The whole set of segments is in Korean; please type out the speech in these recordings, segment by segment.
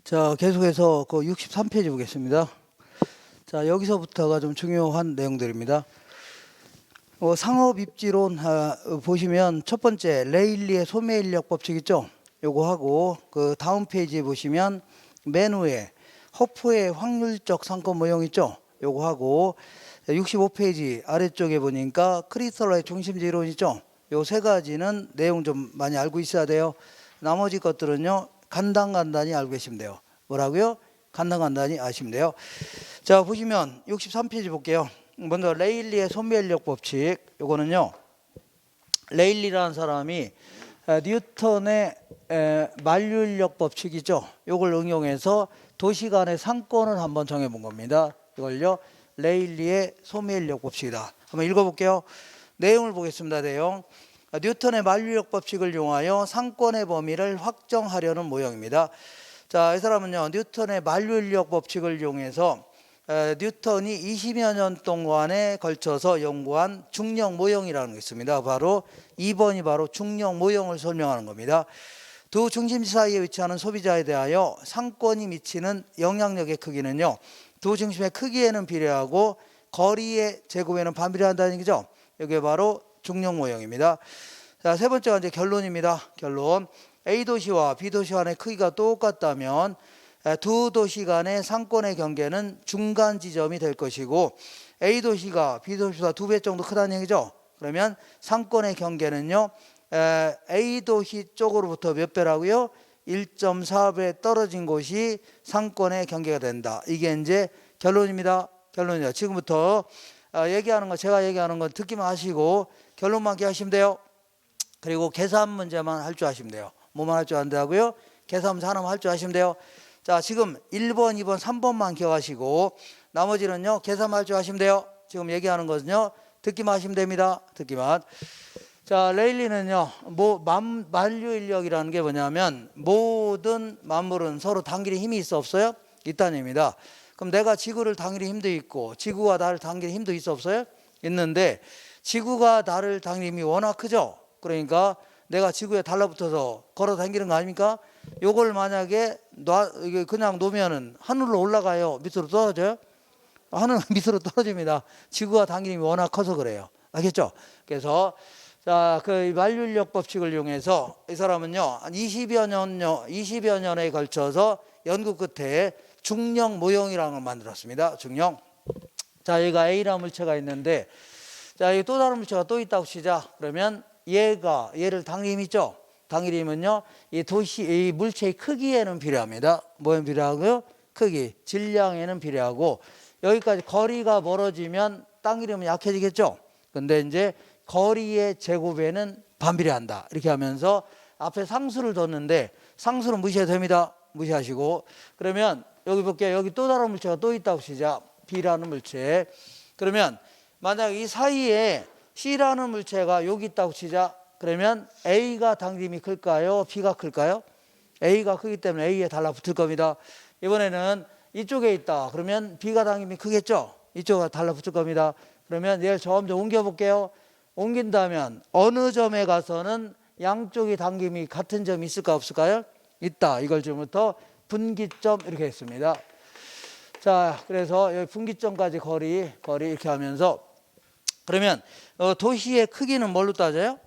자, 계속해서 그 63페이지 보겠습니다. 자, 여기서부터가 좀 중요한 내용들입니다. 상업 입지론 보시면 첫 번째 레일리의 소매 인력 법칙 있죠? 요거 하고 그 다음 페이지에 보시면 맨 후에 허프의 확률적 상권 모형 있죠? 요거 하고 65페이지 아래쪽에 보니까 크리스탈로의 중심지 이론 있죠? 요 세 가지는 내용 좀 많이 알고 있어야 돼요. 나머지 것들은요 간단간단히 알고 계시면 돼요. 뭐라고요? 간단간단히 아시면 돼요. 자, 보시면 63페이지 볼게요. 먼저 레일리의 소매 인력 법칙. 요거는요 레일리라는 사람이 뉴턴의 만류인력 법칙이죠. 요걸 응용해서 도시 간의 상권을 한번 정해본 겁니다. 이걸요 레일리의 소매인력 법칙이다. 한번 읽어볼게요. 내용을 보겠습니다. 내용. 뉴턴의 만류인력 법칙을 이용하여 상권의 범위를 확정하려는 모형입니다. 자, 이 사람은요 뉴턴의 만류인력 법칙을 이용해서 뉴턴이 20여 년 동안에 걸쳐서 연구한 중력 모형이라는 게 있습니다. 바로 2번이 바로 중력 모형을 설명하는 겁니다. 두 중심지 사이에 위치하는 소비자에 대하여 상권이 미치는 영향력의 크기는요 두 중심의 크기에는 비례하고 거리의 제곱에는 반비례한다는 얘기죠. 이게 바로 중력 모형입니다. 자, 세 번째가 이제 결론입니다. 결론. A도시와 B도시 간의 크기가 똑같다면 두 도시 간의 상권의 경계는 중간 지점이 될 것이고 A도시가 B도시보다 2배 정도 크다는 얘기죠. 그러면 상권의 경계는요 A도시 쪽으로부터 몇 배라고요? 1.4배 떨어진 곳이 상권의 경계가 된다. 이게 이제 결론입니다. 결론이요. 지금부터 얘기하는 거 제가 얘기하는 건 듣기만 하시고 결론만 기하시면 돼요. 그리고 계산 문제만 할 줄 아시면 돼요. 뭐만 할 줄 안다고요? 계산 문제 하나만 할 줄 아시면 돼요. 자, 지금 1번, 2번, 3번만 기억하시고 나머지는요 계산만 할 줄 아시면 돼요. 지금 얘기하는 것은요 듣기만 하시면 됩니다. 듣기만. 자, 레일리는요 만류인력이라는 게 뭐냐면 모든 만물은 서로 당기는 힘이 있어 없어요? 있다는 얘기입니다. 그럼 내가 지구를 당기는 힘도 있고 지구가 나를 당기는 힘도 있어 없어요? 있는데 지구가 나를 당기는 힘이 워낙 크죠. 그러니까 내가 지구에 달라붙어서 걸어 다니는 거 아닙니까? 요걸 만약에 그냥 놓으면은 하늘로 올라가요? 밑으로 떨어져요? 하늘 밑으로 떨어집니다. 지구가 당기는 힘이 워낙 커서 그래요. 알겠죠? 그래서 자, 그 만류인력 법칙을 이용해서 이 사람은요 한 20여 년에 걸쳐서 연구 끝에 중력 모형이라는 걸 만들었습니다. 중력. 자, 여기가 A라는 물체가 있는데 자, 여기 또 다른 물체가 또 있다고 치자. 그러면 얘를 당기는 힘 있죠? 당기는 힘은요 이 물체의 크기에는 비례합니다. 뭐에 비례하고요? 크기, 질량에는 비례하고 여기까지 거리가 멀어지면 당기는 힘은 약해지겠죠? 근데 이제 거리의 제곱에는 반비례한다. 이렇게 하면서 앞에 상수를 뒀는데 상수는 무시해도 됩니다. 무시하시고 그러면 여기 볼게요. 여기 또 다른 물체가 또 있다고 치자. B라는 물체. 그러면 만약 이 사이에 C라는 물체가 여기 있다고 치자. 그러면 A가 당김이 클까요? B가 클까요? A가 크기 때문에 A에 달라붙을 겁니다. 이번에는 이쪽에 있다. 그러면 B가 당김이 크겠죠? 이쪽에 달라붙을 겁니다. 그러면 얘를 점점 옮겨볼게요. 옮긴다면 어느 점에 가서는 양쪽이 당김이 같은 점이 있을까 없을까요? 있다. 이걸 지금부터 분기점 이렇게 했습니다. 자, 그래서 여기 분기점까지 거리 이렇게 하면서 그러면 도시의 크기는 뭘로 따져요?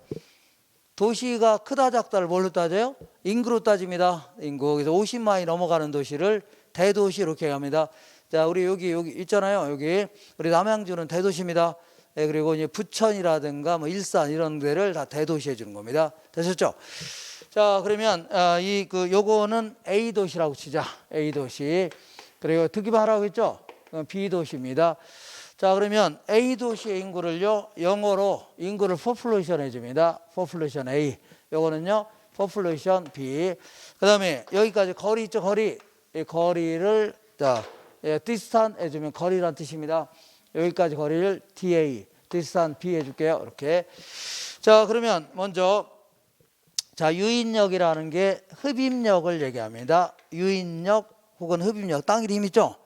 도시가 크다 작다를 뭘로 따져요? 인구로 따집니다. 인구. 그래서 50만이 넘어가는 도시를 대도시 이렇게 합니다. 자, 우리 여기 있잖아요. 여기 우리 남양주는 대도시입니다. 네, 그리고 이제 부천이라든가 뭐 일산 이런 데를 다 대도시 해주는 겁니다. 되셨죠? 자, 그러면 요거는 A 도시라고 치자. A 도시. 그리고 듣기만 하라고 했죠? B 도시입니다. 자, 그러면 A 도시의 인구를요 영어로 인구를 population 해줍니다. population A. 요거는요 population B. 그다음에 여기까지 거리 있죠? 거리. 이 거리를 자 distance 해주면 거리란 뜻입니다. 여기까지 거리를 DA, distance B 해줄게요. 이렇게. 자, 그러면 먼저 자 유인력이라는 게 흡입력을 얘기합니다. 유인력 혹은 흡입력, 당길 힘 있죠?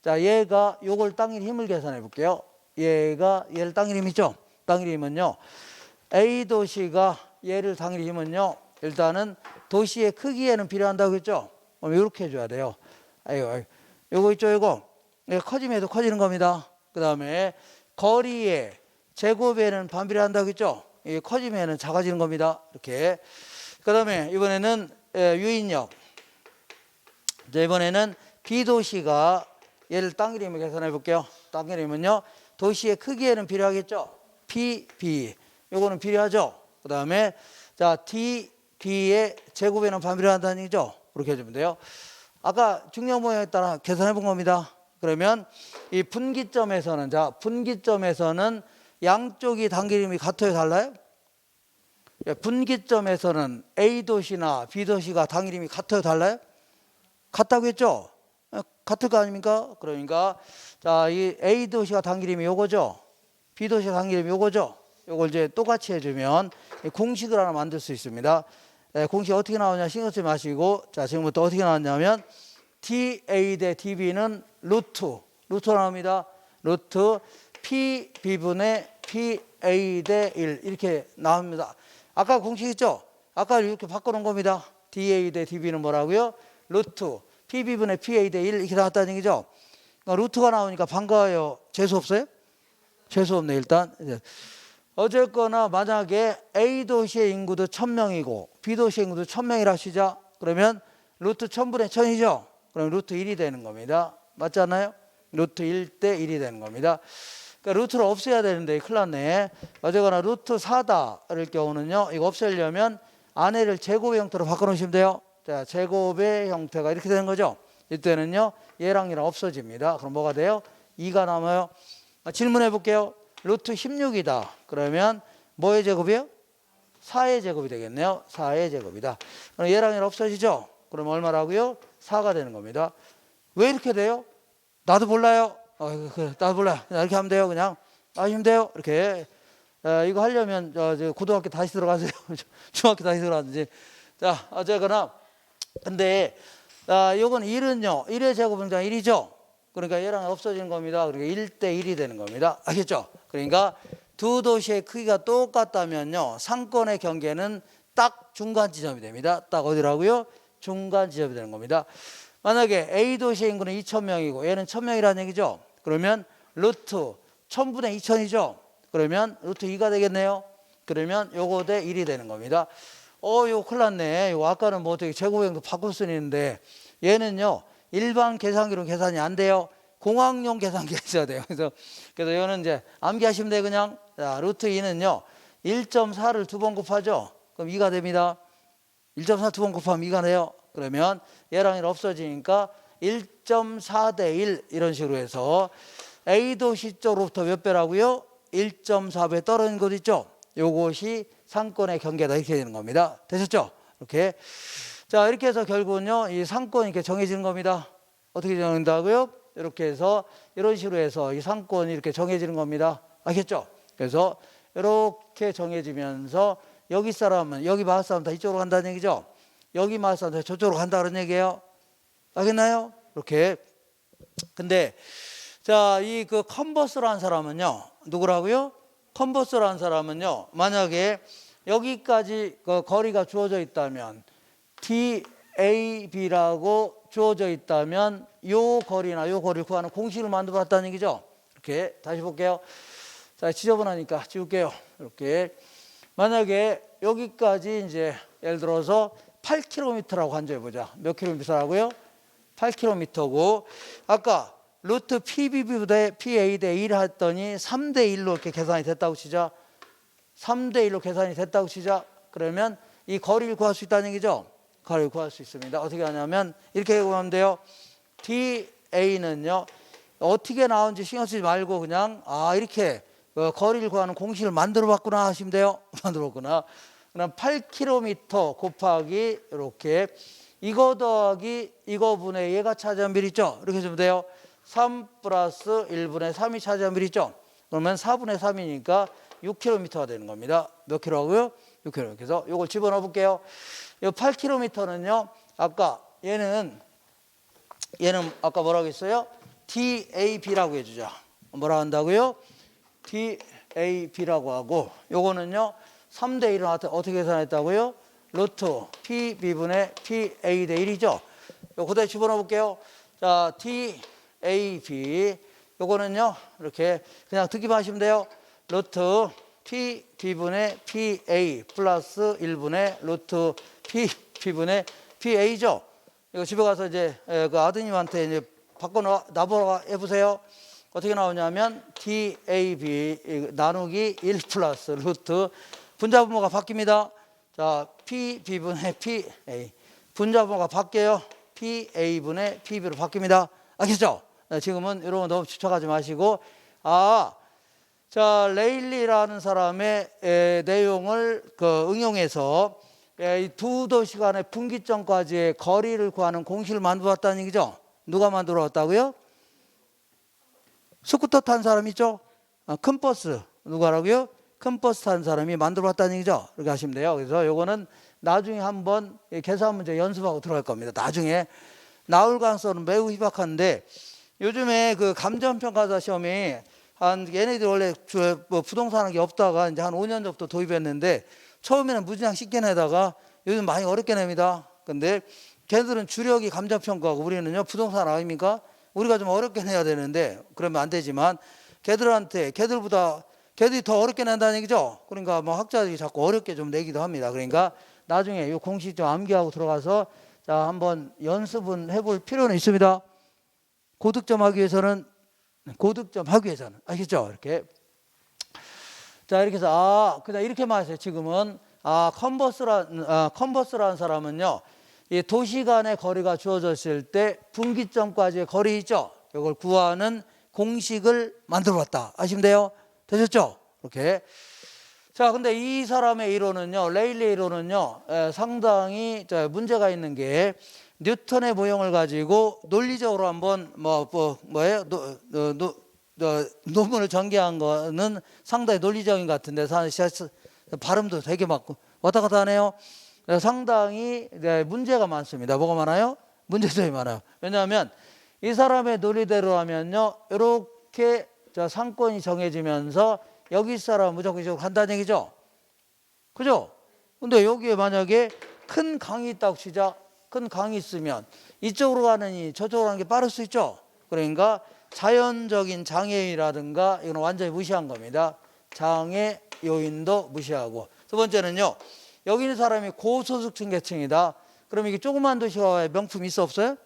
자, 얘가 요걸 당길 힘을 계산해 볼게요. 얘를 당길 힘 있죠? 당길 힘은요 A 도시가 얘를 당길 힘은요 일단은 도시의 크기에는 비례한다고 했죠? 이렇게 해줘야 돼요. 아이고. 요거 있죠, 이거. 커지면 커지는 겁니다. 그 다음에 거리의 제곱에는 반비례한다고 했죠. 이게 커지면 작아지는 겁니다. 이렇게. 그 다음에 이번에는 유인력. 자, 이번에는 B도시가 얘를 땅 이름을 계산해 볼게요. 땅 이름은요. 도시의 크기에는 비례하겠죠. B. 요거는 비례하죠. 그 다음에 자, D의 제곱에는 반비례한다는 얘기죠. 그렇게 해주면 돼요. 아까 중력 모양에 따라 계산해 본 겁니다. 그러면 이 분기점에서는 양쪽이 단기림이 같아요, 달라요? 분기점에서는 A도시나 B도시가 단기림이 같아요, 달라요? 같다고 했죠? 같을 거 아닙니까? 그러니까 자, 이 A도시가 단기림이 요거죠. B도시가 단기림이 요거죠. 요걸 이제 똑같이 해주면 공식을 하나 만들 수 있습니다. 공식 어떻게 나오냐 신경 쓰지 마시고, 자, 지금부터 어떻게 나왔냐면 DA 대 DB는 루트 나옵니다. 루트 PB분의 PA 대 1 이렇게 나옵니다. 아까 공식 있죠? 아까 이렇게 바꿔놓은 겁니다. DA 대 DB는 뭐라고요? 루트 PB분의 PA 대 1 이렇게 나왔다는 얘기죠. 그러니까 루트가 나오니까 반가워요. 재수 없어요? 재수 없네. 일단 어쨌거나 만약에 A도시의 인구도 1000명이고 B도시의 인구도 1000명이라 하시자. 그러면 루트 1000분의 1000이죠. 그럼 루트 1이 되는 겁니다. 맞지 않나요? 루트 1대 1이 되는 겁니다. 그러니까 루트를 없애야 되는데 큰일 났네. 어쨌거나 루트 4다 이럴 경우는요, 이거 없애려면 안에를 제곱의 형태로 바꿔놓으시면 돼요. 자, 제곱의 형태가 이렇게 되는 거죠. 이때는요, 얘랑 얘랑 없어집니다. 그럼 뭐가 돼요? 2가 남아요. 질문해 볼게요. 루트 16이다. 그러면 뭐의 제곱이에요? 4의 제곱이 되겠네요. 4의 제곱이다. 그럼 얘랑 얘랑 없어지죠? 그럼 얼마라고요? 4가 되는 겁니다. 왜 이렇게 돼요? 나도 몰라요. 나도 몰라요. 그냥 이렇게 하면 돼요. 그냥 하시면 돼요. 이렇게. 이거 하려면 고등학교 다시 들어가세요. 중학교 다시 들어가든지. 자, 어쨌거나 근데 요건 1은요. 1의 제곱은 그냥 1이죠. 그러니까 얘랑 없어지는 겁니다. 그러니까 1대 1이 되는 겁니다. 아시겠죠? 그러니까 두 도시의 크기가 똑같다면요, 상권의 경계는 딱 중간 지점이 됩니다. 딱 어디라고요? 중간 지점이 되는 겁니다. 만약에 A도시의 인구는 2000명이고 얘는 1000명이라는 얘기죠. 그러면 루트 1000분의 2000이죠. 그러면 루트 2가 되겠네요. 그러면 요거 대 1이 되는 겁니다. 요거 큰일 났네. 요거 아까는 뭐 어떻게 제곱형도 바꿀 수는 있는데 얘는요, 일반 계산기로 계산이 안 돼요. 공학용 계산기가 있어야 돼요. 그래서 이거는 이제 암기하시면 돼요. 그냥. 자, 루트 2는요 1.4를 두 번 곱하죠. 그럼 2가 됩니다. 1.4 두 번 곱하면 2가 돼요. 그러면 얘랑 1 없어지니까 1.4 대 1 이런 식으로 해서 A도시 쪽으로부터 몇 배라고요? 1.4배 떨어진 곳 있죠? 요것이 상권의 경계다 이렇게 되는 겁니다. 되셨죠? 이렇게. 자, 이렇게 해서 결국은요, 이 상권이 이렇게 정해지는 겁니다. 어떻게 정해진다고요? 이렇게 해서 이런 식으로 해서 이 상권이 이렇게 정해지는 겁니다. 아시겠죠? 그래서 이렇게 정해지면서 여기 사람은, 여기 마을 사람 다 이쪽으로 간다는 얘기죠. 여기 마을 사람 다 저쪽으로 간다 그런 얘기예요. 알겠나요? 이렇게. 근데 자, 이 그 컨버스라는 사람은요, 누구라고요? 컨버스라는 사람은요, 만약에 여기까지 그 거리가 주어져 있다면 DAB라고 주어져 있다면 요 거리나 요 거리를 구하는 공식을 만들어 봤다는 얘기죠. 이렇게 다시 볼게요. 자, 지저분하니까 지울게요. 이렇게. 만약에 여기까지 이제 예를 들어서 8km라고 간주해 보자. 몇 킬로미터라고요? 8km고 아까 루트 PB보다 PA 대 1 했더니 3대 1로 이렇게 계산이 됐다고 치자. 3대 1로 계산이 됐다고 치자. 그러면 이 거리를 구할 수 있다는 얘기죠. 거리를 구할 수 있습니다. 어떻게 하냐면 이렇게 구하면 돼요. DA는요 어떻게 나온지 신경 쓰지 말고 그냥 이렇게 거리를 구하는 공식을 만들어 봤구나 하시면 돼요. 만들어 봤구나. 그럼 8km 곱하기 이렇게 이거 더하기 이거 분의 얘가 차지한 비례 있죠. 이렇게 해주면 돼요. 3 플러스 1분의 3이 차지한 비례 있죠. 그러면 4분의 3이니까 6km가 되는 겁니다. 몇 킬로라고요? 6km. 그래서 이걸 집어넣어 볼게요. 이 8km는요. 아까 얘는 아까 뭐라고 했어요? DAB라고 해주자. 뭐라 한다고요? DAB라고 하고 요거는요 3대 1은 어떻게 계산했다고요? 루트 PB분의 PA 대 1이죠. 요 그대로 집어넣어 볼게요. 자, D, A, B. 요거는요, 이렇게 그냥 듣기만 하시면 돼요. 루트 P, B분의 PA 플러스 1분의 루트 P, B분의 PA죠. 이거 집에 가서 이제 그 아드님한테 이제 나보라 해보세요. 어떻게 나오냐면 DAB 나누기 1 플러스 루트 분자분모가 바뀝니다. 자, PB분의 PA 분자분모가 바뀌어요. PA분의 PB로 바뀝니다. 알겠죠? 지금은 이런 거 너무 추측하지 마시고 자, 레일리라는 사람의 내용을 응용해서 이 두 도시 간의 분기점까지의 거리를 구하는 공식을 만들어왔다는 얘기죠. 누가 만들어 왔다고요? 스쿠터 탄 사람 있죠? 큰 버스 누가라고요? 큰 버스 탄 사람이 만들어 왔다는 얘기죠. 이렇게 하시면 돼요. 그래서 요거는 나중에 한번 계산 문제 연습하고 들어갈 겁니다. 나중에 나올 가능성은 매우 희박한데 요즘에 그 감정평가사 시험이 얘네들 원래 부동산 한 게 없다가 이제 한 5년 전부터 도입했는데 처음에는 무진장 쉽게 내다가 요즘 많이 어렵게 냅니다. 근데 걔들은 주력이 감정평가고 우리는요 부동산 아닙니까? 우리가 좀 어렵게 내야 되는데 그러면 안 되지만 걔들이 더 어렵게 낸다는 얘기죠. 그러니까 뭐 학자들이 자꾸 어렵게 좀 내기도 합니다. 그러니까 나중에 이 공식 좀 암기하고 들어가서 자 한번 연습은 해볼 필요는 있습니다. 고득점 하기 위해서는 알겠죠? 이렇게 자 이렇게 해서 그냥 이렇게만 하세요. 지금은 컨버스라는 사람은요 이 도시 간의 거리가 주어졌을 때 분기점까지의 거리 있죠. 이걸 구하는 공식을 만들어봤다. 아시면 돼요. 되셨죠? 이렇게. 자, 근데 이 사람의 이론은요, 레일리의 이론은요, 상당히 문제가 있는 게 뉴턴의 모형을 가지고 논리적으로 한번 논문을 전개한 거는 상당히 논리적인 것 같은데 발음도 되게 막 왔다 갔다 하네요. 상당히 문제가 많습니다. 뭐가 많아요? 문제점이 많아요. 왜냐하면 이 사람의 논리대로 하면요, 이렇게 상권이 정해지면서 여기 사람 무조건 이쪽으로 간다는 얘기죠. 그죠? 근데 여기에 만약에 큰 강이 있다고 치자. 큰 강이 있으면 이쪽으로 가느니 저쪽으로 가는 게 빠를 수 있죠. 그러니까 자연적인 장애인이라든가 이건 완전히 무시한 겁니다. 장애 요인도 무시하고. 두 번째는요. 여기 있는 사람이 고소득층 계층이다. 그럼 이게 조그만 도시가 명품이 있어 없어요?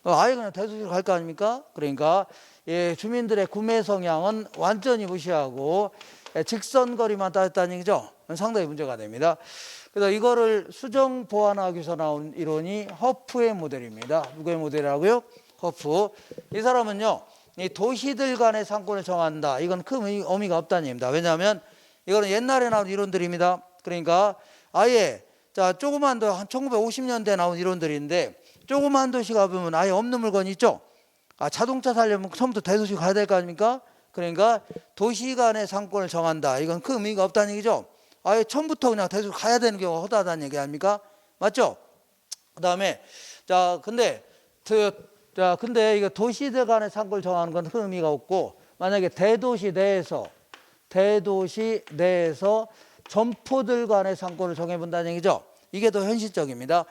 아예 그냥 대도시로 갈 거 아닙니까? 그러니까 주민들의 구매 성향은 완전히 무시하고 직선거리만 따졌다는 얘기죠. 상당히 문제가 됩니다. 그래서 이거를 수정 보완하기 위해서 나온 이론이 허프의 모델입니다. 누구의 모델이라고요? 허프. 이 사람은요, 이 도시들 간의 상권을 정한다. 이건 큰 의미가 없다는 얘기입니다. 왜냐하면 이거는 옛날에 나온 이론들입니다. 그러니까 아예 조그만 한 1950년대에 나온 이론들인데 조그만 도시 가보면 아예 없는 물건이 있죠. 자동차 살려면 처음부터 대도시 가야 될 거 아닙니까? 그러니까 도시 간의 상권을 정한다. 이건 큰 의미가 없다는 얘기죠. 아예 처음부터 그냥 대도시 가야 되는 경우가 허다하다는 얘기 아닙니까? 맞죠? 그 다음에 근데 이거 도시들 간의 상권을 정하는 건 큰 의미가 없고 만약에 대도시 내에서 점포들 간의 상권을 정해본다는 얘기죠. 이게 더 현실적입니다.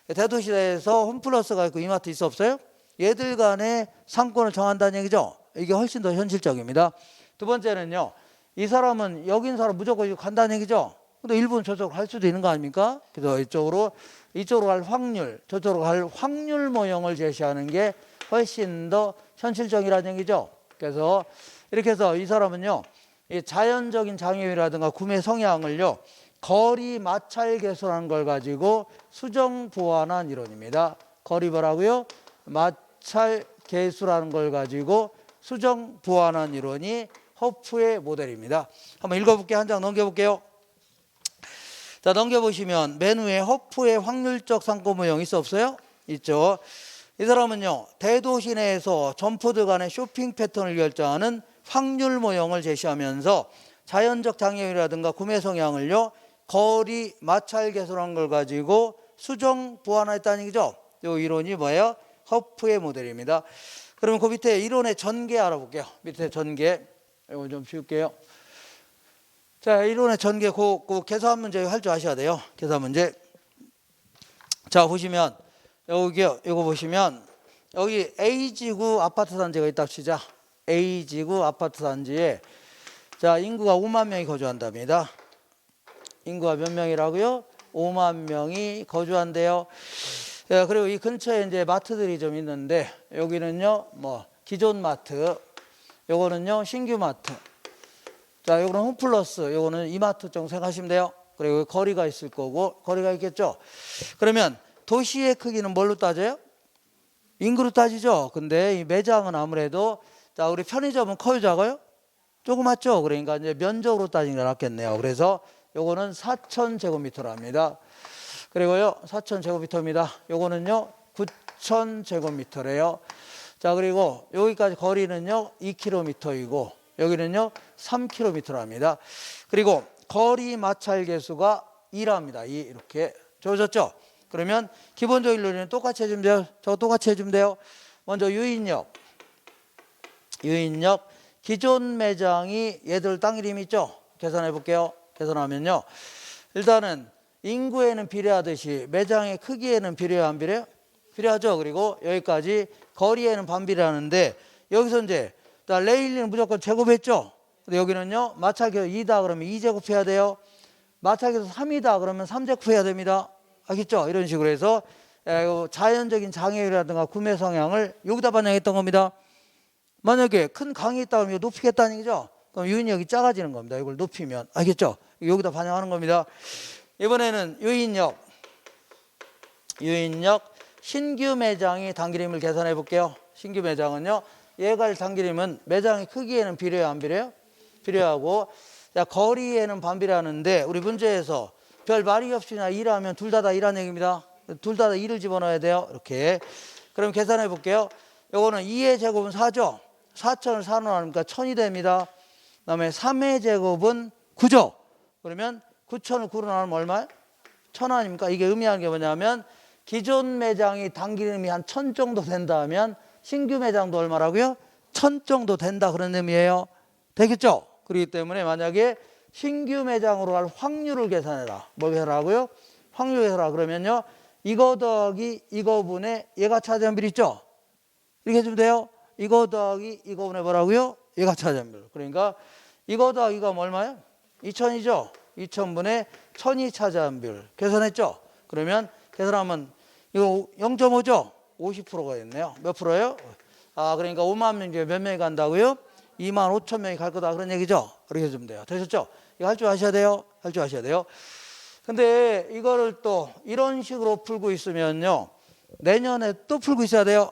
대도시 내에서 홈플러스가 있고 이마트 있어 없어요? 얘들 간의 상권을 정한다는 얘기죠. 이게 훨씬 더 현실적입니다. 두 번째는요. 이 사람은 여기 있는 사람 무조건 간다는 얘기죠. 근데 일부는 저쪽으로 갈 수도 있는 거 아닙니까? 그래서 이쪽으로 갈 확률, 저쪽으로 갈 확률 모형을 제시하는 게 훨씬 더 현실적이라는 얘기죠. 그래서 이렇게 해서 이 사람은요. 이 자연적인 장애인이라든가 구매 성향을요. 거리 마찰 계수라는 걸 가지고 수정 보완한 이론입니다. 거리 뭐라고요? 마찰 계수라는 걸 가지고 수정 보완한 이론이 허프의 모델입니다. 한번 읽어볼게요. 한 장 넘겨볼게요. 자, 넘겨보시면 맨 위에 허프의 확률적 상권 모형 있어 없어요? 있죠. 이 사람은요. 대도시 내에서 점포들 간의 쇼핑 패턴을 결정하는 확률 모형을 제시하면서 자연적 장애인이라든가 구매 성향을요. 거리 마찰 계수라는 걸 가지고 수정 보완했다는 얘기죠. 이 이론이 뭐예요? 허프의 모델입니다. 그러면 그 밑에 이론의 전개 알아볼게요. 밑에 전개. 이거 좀 지울게요. 자, 이론의 전개, 그 계산 문제 할 줄 아셔야 돼요. 계산 문제. 자, 보시면 여기요. 이거 보시면 여기 A지구 아파트 단지가 있다 치자. A지구 아파트 단지에 자, 인구가 5만 명이 거주한답니다. 인구가 몇 명이라고요? 5만 명이 거주한대요. 예, 그리고 이 근처에 이제 마트들이 좀 있는데 여기는요, 뭐 기존 마트, 요거는요 신규 마트. 자, 요거는 홈플러스, 요거는 이마트 정도 생각하시면 돼요. 그리고 거리가 있을 거고, 거리가 있겠죠. 그러면 도시의 크기는 뭘로 따져요? 인구로 따지죠. 근데 이 매장은 아무래도 자, 우리 편의점은 커요, 작아요? 조그맣죠. 그러니까 이제 면적으로 따지는 게 낫겠네요. 그래서 요거는 4,000제곱미터랍니다. 그리고요, 4,000제곱미터입니다. 요거는요, 9,000제곱미터래요. 자, 그리고 여기까지 거리는요, 2km이고, 여기는요, 3km랍니다. 그리고 거리 마찰 계수가 2랍니다. 2 이렇게 주어졌죠. 그러면 기본적인 논리는 똑같이 해주면 돼요. 저거 똑같이 해주면 돼요. 먼저 유인력. 기존 매장이 얘들 땅 이름이 있죠. 계산해 볼게요. 계산하면요. 일단은 인구에는 비례하듯이 매장의 크기에는 비례해요, 안 비례해요? 비례하죠. 그리고 여기까지 거리에는 반비례하는데 여기서 이제 레일리는 무조건 제곱했죠. 근데 여기는요. 마찰계수 2다 그러면 2제곱 해야 돼요. 마찰계수 3이다 그러면 3제곱 해야 됩니다. 알겠죠? 이런 식으로 해서 자연적인 장애율이라든가 구매 성향을 여기다 반영했던 겁니다. 만약에 큰 강이 있다 그러면 높이겠다는 얘기죠. 그럼 유인력이 작아지는 겁니다. 이걸 높이면. 알겠죠? 여기다 반영하는 겁니다. 이번에는 유인력 신규 매장이 단기림을 계산해 볼게요. 신규 매장은요. 얘가 단기림은 매장의 크기에는 비례해요, 안 비례해요? 비례하고 거리에는 반비례하는데 우리 문제에서 별 말이 없이나 2라면 둘 다 2라는 얘기입니다. 둘 다 2를 집어넣어야 돼요. 이렇게. 그럼 계산해 볼게요. 요거는 2의 제곱은 4죠. 4,000을 4로 나누니까 1,000이 됩니다. 그 다음에 3의 제곱은 9죠. 그러면 9,000을 9로 나누면 얼마예요? 1,000 아닙니까? 이게 의미하는 게 뭐냐면 기존 매장이 단기름이 한 1,000 정도 된다면 신규 매장도 얼마라고요? 1,000 정도 된다 그런 의미예요. 되겠죠? 그렇기 때문에 만약에 신규 매장으로 갈 확률을 계산해라. 뭘 계산하라고요? 확률 계산하라. 그러면요. 이거 더하기 이거분의 얘가 차지한 비율 있죠? 이렇게 해주면 돼요. 이거 더하기 이거분의 뭐라고요? 얘가 차지한 비율. 그러니까 이거 더하기 이거 얼마예요? 2,000이죠? 2,000분의 1,000이 차지한 비율. 계산했죠? 그러면 계산하면 이거 0.5죠? 50%가 됐네요. 몇 프로예요? 아, 그러니까 5만 명 중에 몇 명이 간다고요? 25,000명이 갈 거다 그런 얘기죠. 그렇게 해주면 돼요. 되셨죠? 이거 할 줄 아셔야 돼요. 할 줄 아셔야 돼요. 근데 이거를 또 이런 식으로 풀고 있으면요. 내년에 또 풀고 있어야 돼요.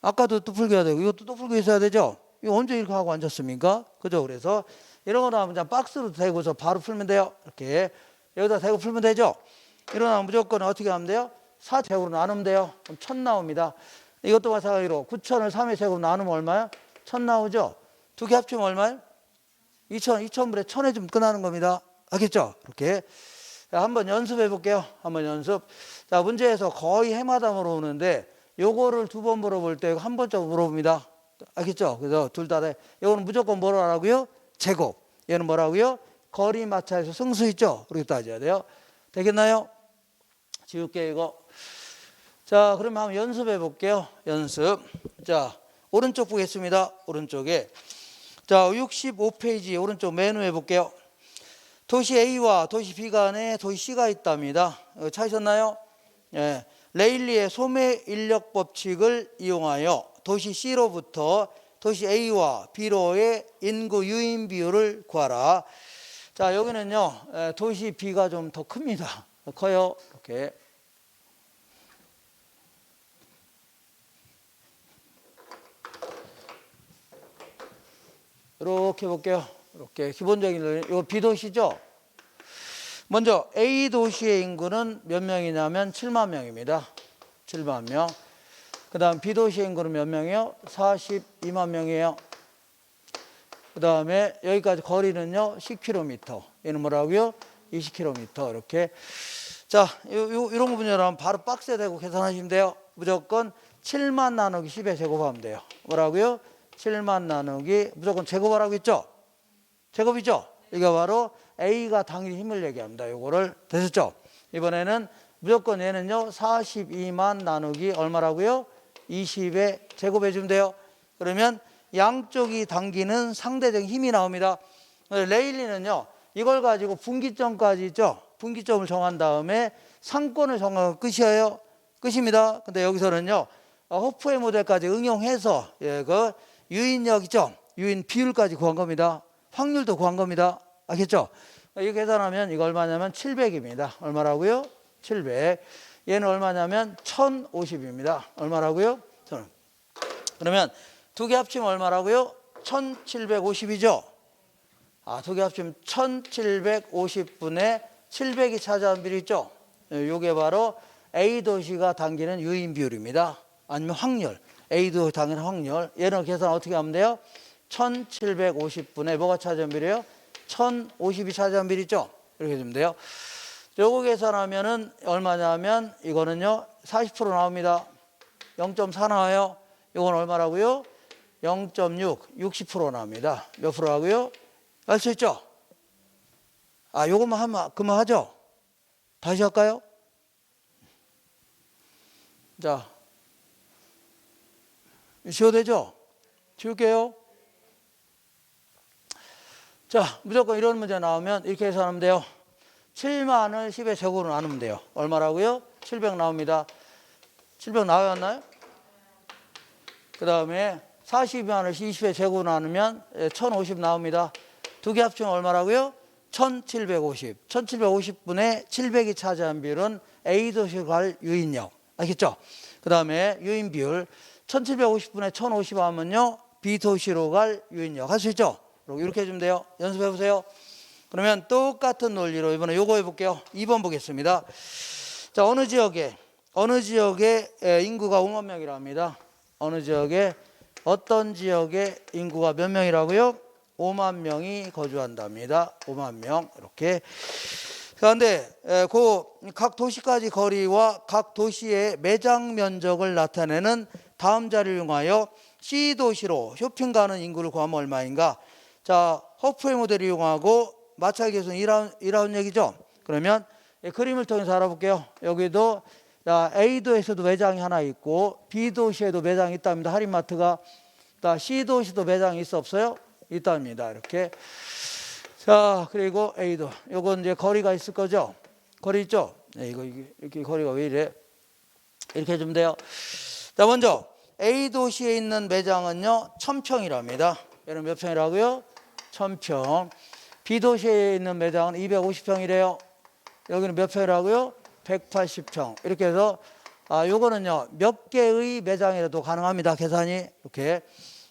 아까도 또 풀고 해야 되고 이것도 또 풀고 있어야 되죠. 이거 언제 이렇게 하고 앉았습니까? 그죠? 그래서 이런 거 나오면 그냥 박스로 대고서 바로 풀면 돼요. 이렇게 여기다 대고 풀면 되죠. 이러면 무조건 어떻게 하면 돼요? 4제곱으로 나누면 돼요. 그럼 1,000 나옵니다. 이것도 마찬가지로 9,000을 3의 제곱 나누면 얼마야? 1,000 나오죠? 두 개 합치면 얼마예요? 2,000분의 1,000에 좀 끝나는 겁니다. 알겠죠? 이렇게. 자, 한번 연습해 볼게요. 한번 연습. 자, 문제에서 거의 해마다 물어보는데 요거를 두 번 물어볼 때 한 번쯤 물어봅니다. 알겠죠? 그래서 둘 다 돼. 요거는 무조건 뭐로 하라고요? 제곱. 얘는 뭐라고요? 거리 마찰에서 승수 있죠? 그렇게 따져야 돼요. 되겠나요? 지울게 이거. 자, 그러면 한번 연습해 볼게요. 연습. 자, 오른쪽 보겠습니다. 오른쪽에. 자, 65페이지 오른쪽 메뉴 해볼게요. 도시 A와 도시 B 간에 도시 C가 있답니다. 찾으셨나요? 예. 레일리의 소매 인력 법칙을 이용하여 도시 C로부터 도시 A와 B로의 인구 유인 비율을 구하라. 자, 여기는요, 도시 B가 좀 더 큽니다. 커요. 이렇게. 이렇게 볼게요. 이렇게 기본적인 이거 B도시죠. 먼저 A 도시의 인구는 몇 명이냐면 7만 명입니다. 7만 명. 그다음 B 도시의 인구는 몇 명이요? 42만 명이에요. 그다음에 여기까지 거리는요 10km. 얘는 뭐라고요? 20km. 이렇게. 자, 이런 거 분야라면 바로 박스에 대고 계산하시면 돼요. 무조건 7만 나누기 10에 제곱하면 돼요. 뭐라고요? 7만 나누기 무조건 제곱하라고 했죠? 제곱이죠? 이게 바로 A가 당일 힘을 얘기합니다. 요거를 되셨죠? 이번에는 무조건 얘는요 42만 나누기 얼마라고요? 20에 제곱해 주면 돼요. 그러면 양쪽이 당기는 상대적인 힘이 나옵니다. 레일리는요 이걸 가지고 분기점까지 있죠. 분기점을 정한 다음에 상권을 정하면 끝이에요. 끝입니다. 근데 여기서는요 허프의 모델까지 응용해서 그 유인력 있죠. 유인 비율까지 구한 겁니다. 확률도 구한 겁니다. 알겠죠? 이렇게 계산하면 이거 얼마냐면 700입니다. 얼마라고요? 700. 얘는 얼마냐면 1050입니다. 얼마라고요? 1000. 그러면 두 개 합치면 얼마라고요? 1750이죠? 두 개 합치면 1750분의 700이 차지하는 비율 있죠? 이게 바로 A 도시가 당기는 유인 비율입니다. 아니면 확률. A 도시 당기는 확률. 얘는 계산 어떻게 하면 돼요? 1750분의 뭐가 차지하는 비율이에요? 1050이 차지하는 비율 있죠? 이렇게 해주면 돼요. 요거 계산하면은 얼마냐면 이거는요 40% 나옵니다. 0.4 나와요. 이건 얼마라고요? 0.6, 60% 나옵니다. 몇 프로라고요? 알 수 있죠? 요것만 하면 그만하죠? 다시 할까요? 자, 지워도 되죠? 지울게요. 자, 무조건 이런 문제 나오면 이렇게 계산하면 돼요. 7만을 10의 제곱으로 나누면 돼요. 얼마라고요? 700 나옵니다. 700 나와야 하나요? 그 다음에 42만을 20의 제곱으로 나누면 1050 나옵니다. 두 개 합치면 얼마라고요? 1750. 1750분의 700이 차지한 비율은 A도시로 갈 유인력. 알겠죠? 그 다음에 유인 비율 1750분의 1050 하면요. B도시로 갈 유인력. 할 수 있죠? 이렇게 해주면 돼요. 연습해 보세요. 그러면 똑같은 논리로 이번에 요거 해볼게요. 2번 보겠습니다. 자, 어느 지역에 인구가 5만 명이라 합니다. 어느 지역에 어떤 지역에 인구가 몇 명이라고요? 5만 명이 거주한답니다. 5만 명 이렇게. 그런데 각 도시까지 거리와 각 도시의 매장 면적을 나타내는 다음 자료를 이용하여 C도시로 쇼핑 가는 인구를 구하면 얼마인가? 자, 허프의 모델을 이용하고 마찰 계수는 2라운드 얘기죠. 그러면 그림을 통해서 알아볼게요. 여기도 A도에서도 매장이 하나 있고 B도시에도 매장이 있답니다. 할인마트가. C도시도 매장이 있어 없어요? 있답니다. 이렇게. 자, 그리고 A도. 요건 이제 거리가 있을 거죠? 거리 있죠? 네, 이렇게 거리가 왜 이래? 이렇게 해주면 돼요. 자, 먼저 A도시에 있는 매장은요 1000평이랍니다. 얘는 몇 평이라고요? 1000평. B도시에 있는 매장은 250평이래요. 여기는 몇 평이라고요? 180평. 이렇게 해서 요거는요 몇 개의 매장이라도 가능합니다. 계산이 이렇게.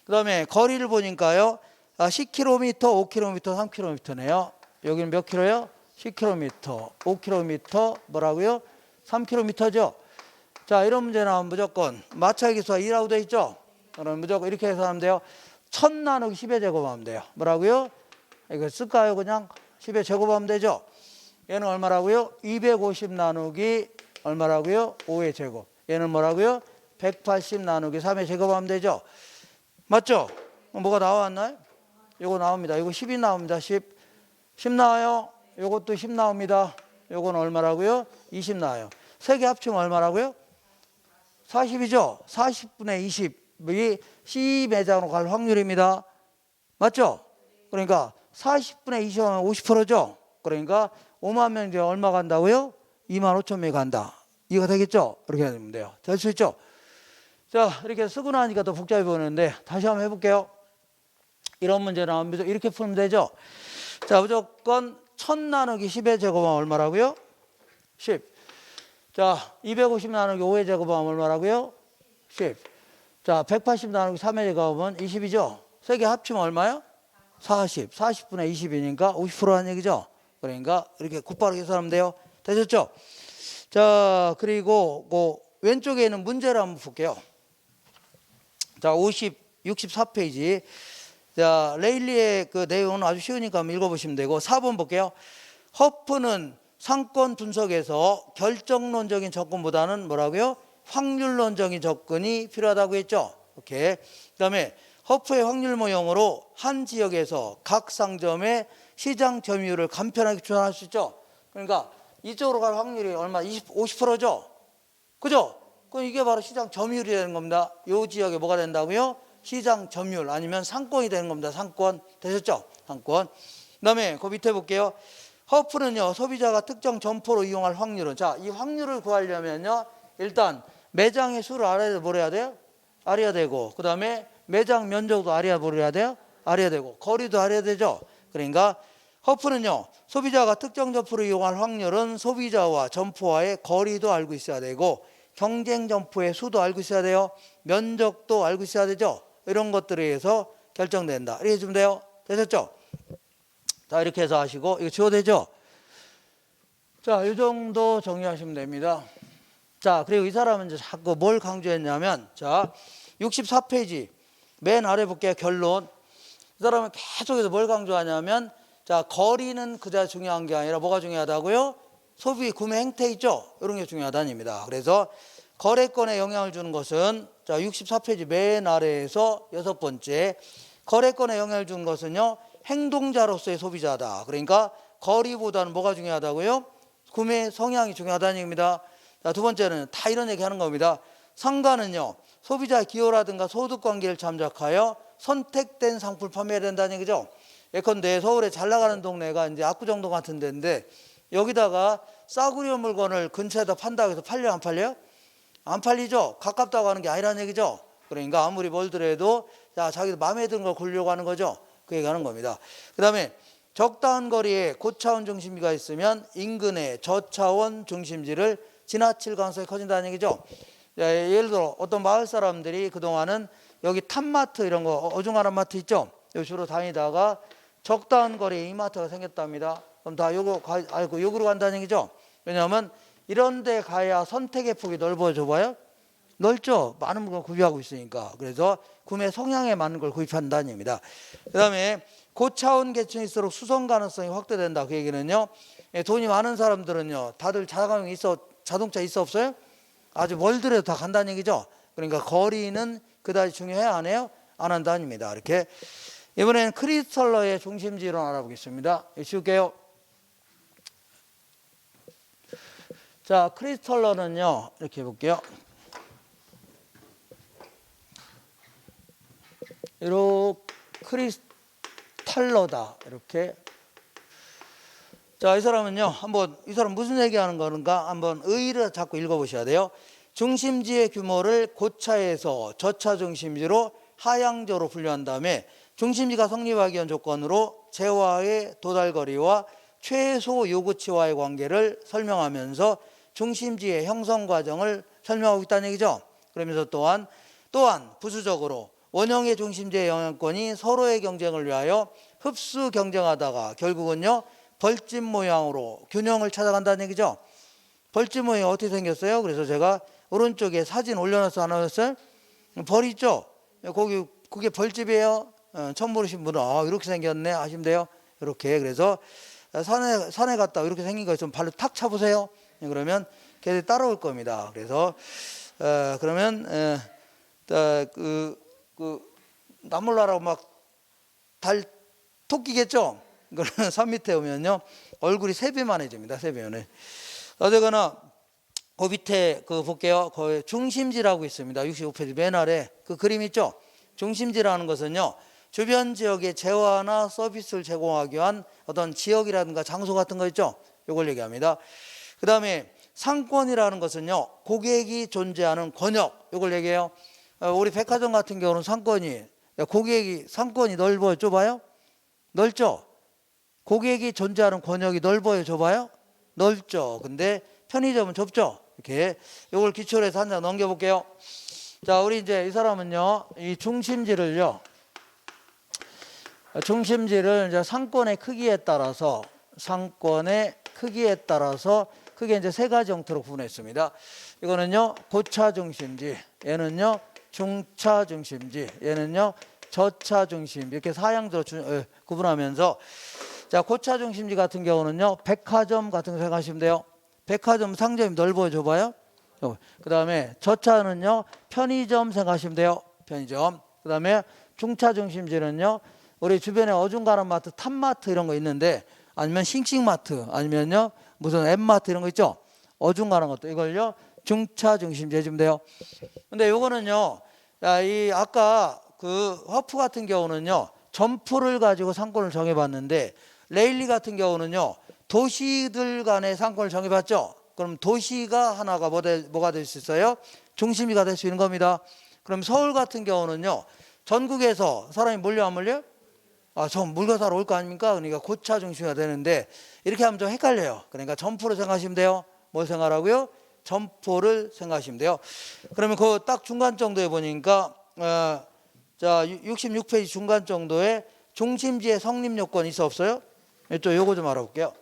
그 다음에 거리를 보니까요 10km, 5km, 3km네요. 여기는 몇 킬로요? 10km, 5km 뭐라고요? 3km죠. 자, 이런 문제 나오면 무조건 마찰 기수가 2라고 돼 있죠? 그럼 무조건 이렇게 해석하면 돼요. 1000 나누기 10의 제곱하면 돼요. 뭐라고요? 이거 쓸까요? 그냥 10의 제곱하면 되죠? 얘는 얼마라고요? 250 나누기 얼마라고요? 5의 제곱. 얘는 뭐라고요? 180 나누기 3의 제곱하면 되죠? 맞죠? 뭐가 나왔나요? 이거 나옵니다. 이거 10이 나옵니다. 10 나와요. 이것도 10 나옵니다. 이건 얼마라고요? 20 나와요. 세 개 합치면 얼마라고요? 40이죠? 40분의 20이 C 매장으로 갈 확률입니다. 맞죠? 그러니까 40분의 20하면 50%죠? 그러니까 5만 명인데 얼마 간다고요? 2만 5천 명이 간다. 이거 되겠죠? 이렇게 하면 돼요. 될 수 있죠? 자, 이렇게 쓰고 나니까 더 복잡해 보이는데 다시 한번 해볼게요. 이런 문제 나오면 이렇게 풀면 되죠? 자, 무조건 1000 나누기 10의 제곱하면 얼마라고요? 10. 자, 250 나누기 5의 제곱하면 얼마라고요? 10. 자, 180 나누기 3의 제곱하면 20이죠? 세 개 합치면 얼마요? 40. 40분의 20이니까 50%라는 얘기죠? 그러니까 이렇게 곧바로 계산하면 돼요. 되셨죠? 자, 그리고 그 왼쪽에 있는 문제를 한번 볼게요. 자, 64페이지. 자, 레일리의 그 내용은 아주 쉬우니까 한번 읽어보시면 되고 4번 볼게요. 허프는 상권 분석에서 결정론적인 접근보다는 뭐라고요? 확률론적인 접근이 필요하다고 했죠. 오케이. 그다음에 허프의 확률 모형으로 한 지역에서 각 상점의 시장 점유율을 간편하게 추산할 수 있죠. 그러니까 이쪽으로 갈 확률이 얼마? 50%죠? 그죠? 그럼 이게 바로 시장 점유율이 되는 겁니다. 이 지역에 뭐가 된다고요? 시장 점유율 아니면 상권이 되는 겁니다. 상권. 되셨죠? 상권. 그 다음에 그 밑에 볼게요. 허프는요, 소비자가 특정 점포로 이용할 확률은, 자, 이 확률을 구하려면요, 일단 매장의 수를 알아야 뭘 해야 돼요? 알아야 되고, 그 다음에 매장 면적도 알아야 뭘 해야 돼요? 알아야 되고, 거리도 알아야 되죠. 그러니까 허프는요, 소비자가 특정 점포로 이용할 확률은 소비자와 점포와의 거리도 알고 있어야 되고, 경쟁 점포의 수도 알고 있어야 돼요. 면적도 알고 있어야 되죠. 이런 것들에 의해서 결정된다. 이렇게 해주면 돼요. 되셨죠? 자, 이렇게 해서 하시고, 이거 지워도 되죠? 자, 이 정도 정리하시면 됩니다. 자, 그리고 이 사람은 이제 자꾸 뭘 강조했냐면, 자, 64페이지 맨 아래 볼게요. 결론. 이 사람은 계속해서 뭘 강조하냐면, 자, 거리는 그저 중요한 게 아니라 뭐가 중요하다고요? 소비, 구매 행태 있죠? 이런 게 중요하다는 얘기입니다. 그래서 거래권에 영향을 주는 것은, 자, 64페이지 맨 아래에서 6번째, 거래권에 영향을 주는 것은요, 행동자로서의 소비자다. 그러니까 거리보다는 뭐가 중요하다고요? 구매 성향이 중요하다는 얘기입니다. 자, 두 번째는 다 이런 얘기 하는 겁니다. 상가는요, 소비자의 기호라든가 소득 관계를 참작하여 선택된 상품을 판매해야 된다는 얘기죠. 예컨대 서울에 잘 나가는 동네가 이제 압구정동 같은 데인데, 여기다가 싸구려 물건을 근처에다 판다고 해서 팔려요, 안 팔려요? 안 팔리죠. 가깝다고 하는 게 아니라는 얘기죠. 그러니까 아무리 멀더라도 자, 자기도 마음에 드는 걸 고르려고 하는 거죠. 그 얘기하는 겁니다. 그 다음에 적당한 거리에 고차원 중심지가 있으면 인근의 저차원 중심지를 지나칠 가능성이 커진다는 얘기죠. 자, 예를 들어 어떤 마을 사람들이 그동안은 여기 탑마트 이런 거 어중간한 마트 있죠. 여기 주로 다니다가 적당한 거리에 이마트가 생겼답니다. 그럼 다 요구로 간다는 얘기죠. 왜냐하면 이런 데 가야 선택의 폭이 넓어져 봐요. 넓죠. 많은 물건 구비하고 있으니까. 그래서 구매 성향에 맞는 걸 구입한다는 얘기입니다. 그 다음에 고차원 계층일수록 수선 가능성이 확대된다. 그 얘기는요, 돈이 많은 사람들은요, 다들 자동차 있어 없어요? 아주 멀더라도 다 간다는 얘기죠. 그러니까 거리는 그다지 중요해 안 해요? 안 한다는 얘기입니다. 이렇게. 이번에는 크리스털러의 중심지 이론 알아보겠습니다. 쉬울게요. 자, 크리스털러는요, 이렇게 해볼게요. 이렇게 크리스탈러다. 이렇게. 자, 이 사람은요, 한번, 이 사람 무슨 얘기하는 건가? 한번 의의를 자꾸 읽어보셔야 돼요. 중심지의 규모를 고차에서 저차 중심지로 하향적으로 분류한 다음에 중심지가 성립하기 위한 조건으로 재화의 도달거리와 최소 요구치와의 관계를 설명하면서 중심지의 형성 과정을 설명하고 있다는 얘기죠. 그러면서 또한 부수적으로 원형의 중심지의 영향권이 서로의 경쟁을 위하여 흡수 경쟁하다가 결국은요, 벌집 모양으로 균형을 찾아간다는 얘기죠. 벌집 모양이 어떻게 생겼어요? 그래서 제가 오른쪽에 사진 올려놔서 안 올렸어요? 벌 있죠? 그게 벌집이에요. 처음 보신 분은 이렇게 생겼네 하시면 돼요. 이렇게. 그래서 산에 갔다 이렇게 생긴 거 있으면 발로 탁 차보세요. 그러면 걔들이 따라올 겁니다. 그래서 그러면 나몰라라고 막 토끼겠죠. 그러면 산 밑에 오면요, 얼굴이 3배만해집니다. 3배만에. 어쨌거나 그 밑에 볼게요. 그 중심지라고 있습니다. 65페이지 맨 아래 그 그림 있죠. 중심지라는 것은요, 주변 지역의 재화나 서비스를 제공하기 위한 어떤 지역이라든가 장소 같은 거 있죠. 이걸 얘기합니다. 그 다음에 상권이라는 것은요, 고객이 존재하는 권역, 이걸 얘기해요. 우리 백화점 같은 경우는 상권이 넓어요, 좁아요? 넓죠. 고객이 존재하는 권역이 넓어요, 좁아요? 넓죠. 근데 편의점은 좁죠. 이렇게 이걸 기초로 해서 한 장 넘겨볼게요. 자, 우리 이제 이 사람은요, 이 중심지를 이제 상권의 크기에 따라서 크게 이제 3가지 형태로 구분했습니다. 이거는요, 고차 중심지, 얘는요, 중차 중심지, 얘는요, 저차 중심지, 이렇게 사양으로 구분하면서, 자, 고차 중심지 같은 경우는요, 백화점 같은 거 생각하시면 돼요. 백화점 상점이 넓어요, 좁아요? 그 다음에 저차는요, 편의점 생각하시면 돼요. 편의점. 그 다음에 중차 중심지는요, 우리 주변에 어중간한 마트, 탑마트 이런 거 있는데, 아니면 싱싱마트, 아니면요, 무슨 엠마트 이런 거 있죠? 어중간한 것도 이걸요 중차 중심지 해주면 돼요. 근데 요거는요, 이 아까 그 허프 같은 경우는요 점포를 가지고 상권을 정해봤는데, 레일리 같은 경우는요 도시들 간의 상권을 정해봤죠. 그럼 도시가 하나가 뭐가 될 수 있어요? 중심지가 될 수 있는 겁니다. 그럼 서울 같은 경우는요 전국에서 사람이 몰려 안 몰려? 저 물건 사러 올 거 아닙니까? 그러니까 고차 중심이가 되는데, 이렇게 하면 좀 헷갈려요. 그러니까 점포를 생각하시면 돼요. 뭘 생각하라고요? 점포를 생각하시면 돼요. 그러면 그 딱 중간 정도에 보니까 자 66페이지 중간 정도에 중심지의 성립 요건이 있어 없어요? 또 요거 좀 알아볼게요.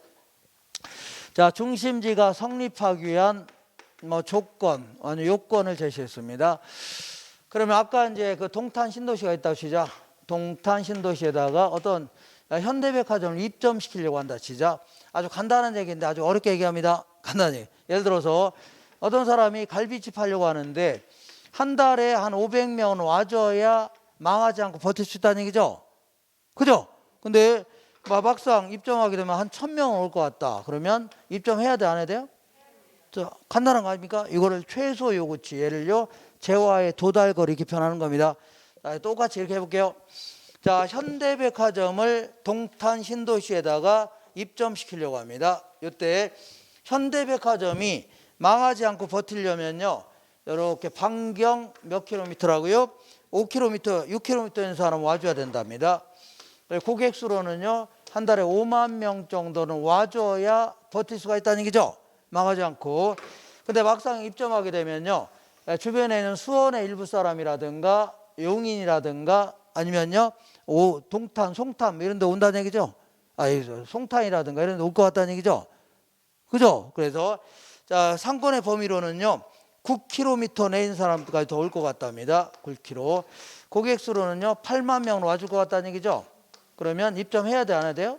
자, 중심지가 성립하기 위한 조건 아니 요건을 제시했습니다. 그러면 아까 이제 그 동탄 신도시가 있다고 치자. 동탄 신도시에다가 어떤 현대백화점을 입점시키려고 한다 치자. 아주 간단한 얘기인데 아주 어렵게 얘기합니다. 간단히. 예를 들어서 어떤 사람이 갈비집 하려고 하는데 한 달에 한 500명은 와줘야 망하지 않고 버틸 수 있다는 얘기죠. 그죠? 근데 막상 입점하게 되면 한 1000명은 올 것 같다. 그러면 입점해야 돼, 안 해야 돼요? 간단한 거 아닙니까? 이거를 최소 요구치, 얘를요 재화의 도달거리 이렇게 표현하는 겁니다. 자, 똑같이 이렇게 해볼게요. 자, 현대백화점을 동탄 신도시에다가 입점시키려고 합니다. 이때 현대백화점이 망하지 않고 버티려면요 이렇게 반경 몇 킬로미터라고요? 5km, 6km 있는 사람 와줘야 된답니다. 고객 수로는요 한 달에 5만 명 정도는 와줘야 버틸 수가 있다는 얘기죠. 망하지 않고. 근데 막상 입점하게 되면요 주변에 있는 수원의 일부 사람이라든가 용인이라든가 아니면요 동탄, 송탄 이런 데 온다는 얘기죠. 송탄이라든가 이런 데 올 것 같다는 얘기죠. 그죠? 그래서 자 상권의 범위로는요 9km 내에 있는 사람까지 더 올 것 같답니다. 9km. 고객 수로는요 8만 명으로 와줄 것 같다는 얘기죠. 그러면 입점해야 돼, 안 해야 돼요?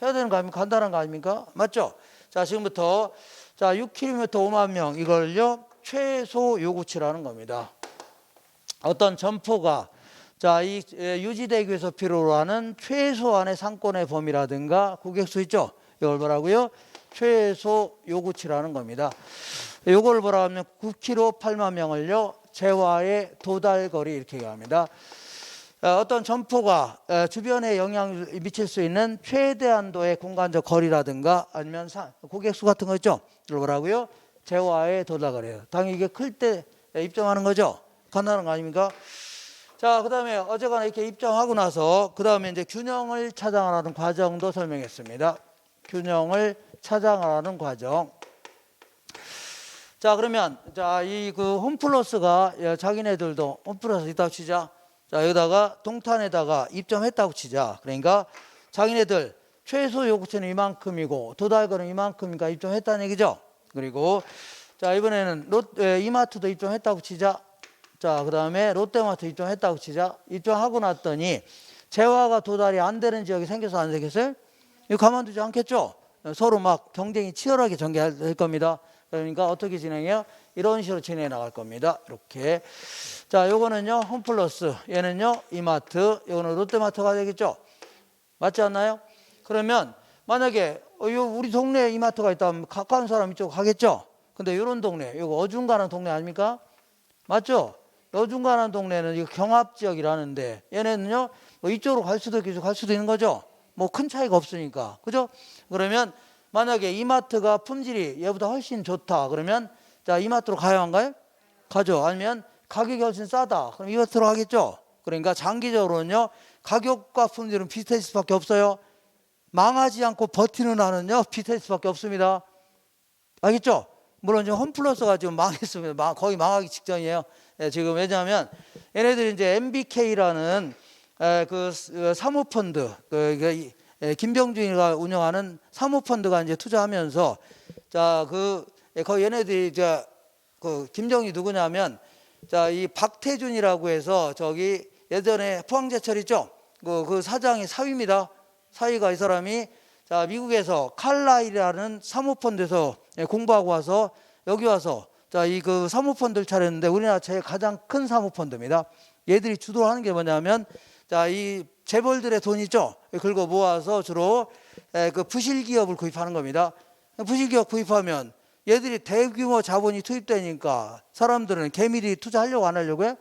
해야 되는 거 아닙니까? 간단한 거 아닙니까? 맞죠? 자, 지금부터 자 6km 5만 명 이걸요 최소 요구치라는 겁니다. 어떤 점포가 자 이 유지되기 위해서 필요로 하는 최소한의 상권의 범위라든가 고객수 있죠? 이걸 뭐라고요? 최소 요구치라는 겁니다. 요걸 뭐라 하면 9km 8만 명을요 재화의 도달거리 이렇게 얘기합니다. 어떤 점포가 주변에 영향을 미칠 수 있는 최대한도의 공간적 거리라든가 아니면 고객수 같은 거 있죠? 이걸 뭐라고요? 재화의 도달거리예요. 당연히 이게 클 때 입점하는 거죠? 간단한 거 아닙니까? 자, 그 다음에 어쨌거나 이렇게 입점하고 나서 그 다음에 이제 균형을 찾아가는 과정도 설명했습니다. 균형을 찾아가는 과정. 자, 그러면 자, 이 그 홈플러스가 자기네들도 홈플러스 있다고 치자. 자, 여기다가 동탄에다가 입점했다고 치자. 그러니까 자기네들 최소 요구치는 이만큼이고 도달거리는 이만큼이니까 입점했다는 얘기죠. 그리고 자, 이번에는 이마트도 입점했다고 치자. 자, 그 다음에 롯데마트 입점했다고 치자. 입점하고 났더니 재화가 도달이 안 되는 지역이 생겨서 안 되겠어요? 이거 가만두지 않겠죠? 서로 막 경쟁이 치열하게 전개할 겁니다. 그러니까 어떻게 진행해요? 이런 식으로 진행해 나갈 겁니다. 이렇게. 자, 요거는요 홈플러스, 얘는요 이마트, 요거는 롯데마트가 되겠죠. 맞지 않나요? 그러면 만약에 우리 동네에 이마트가 있다면 가까운 사람 이쪽 가겠죠. 근데 이런 동네, 요거 어중간한 동네 아닙니까? 맞죠? 어중간한 동네는 이거 경합지역이라는데 얘네는요 뭐 이쪽으로 갈 수도 있고 갈 수도 있는 거죠. 뭐 큰 차이가 없으니까. 그죠? 그러면 만약에 이마트가 품질이 얘보다 훨씬 좋다 그러면 자 이마트로 가야 한가요? 가죠. 아니면 가격이 훨씬 싸다 그럼 이마트로 가겠죠. 그러니까 장기적으로는요 가격과 품질은 비슷할 수밖에 없어요. 망하지 않고 버티는 한은요 비슷할 수밖에 없습니다. 알겠죠? 물론 지금 홈플러스가 지금 망했습니다. 거의 망하기 직전이에요. 지금 왜냐하면 얘네들이 이제 MBK라는 그 사모펀드 김병준이가 운영하는 사모펀드가 이제 투자하면서 자 거의 얘네들이 이제 그 김정이 누구냐면 자 이 박태준이라고 해서 저기 예전에 포항제철 있죠? 그 사장이 사위입니다. 사위가 이 사람이 자 미국에서 칼라일이라는 사모펀드에서 공부하고 와서 여기 와서 자 이 그 사모펀드를 차렸는데 우리나라 제일 가장 큰 사모펀드입니다. 얘들이 주도를 하는 게 뭐냐면 자 이 재벌들의 돈 있죠? 긁어 모아서 주로 그 부실 기업을 구입하는 겁니다. 부실기업 구입하면 얘들이 대규모 자본이 투입되니까 사람들은 개미리 투자하려고 안 하려고요?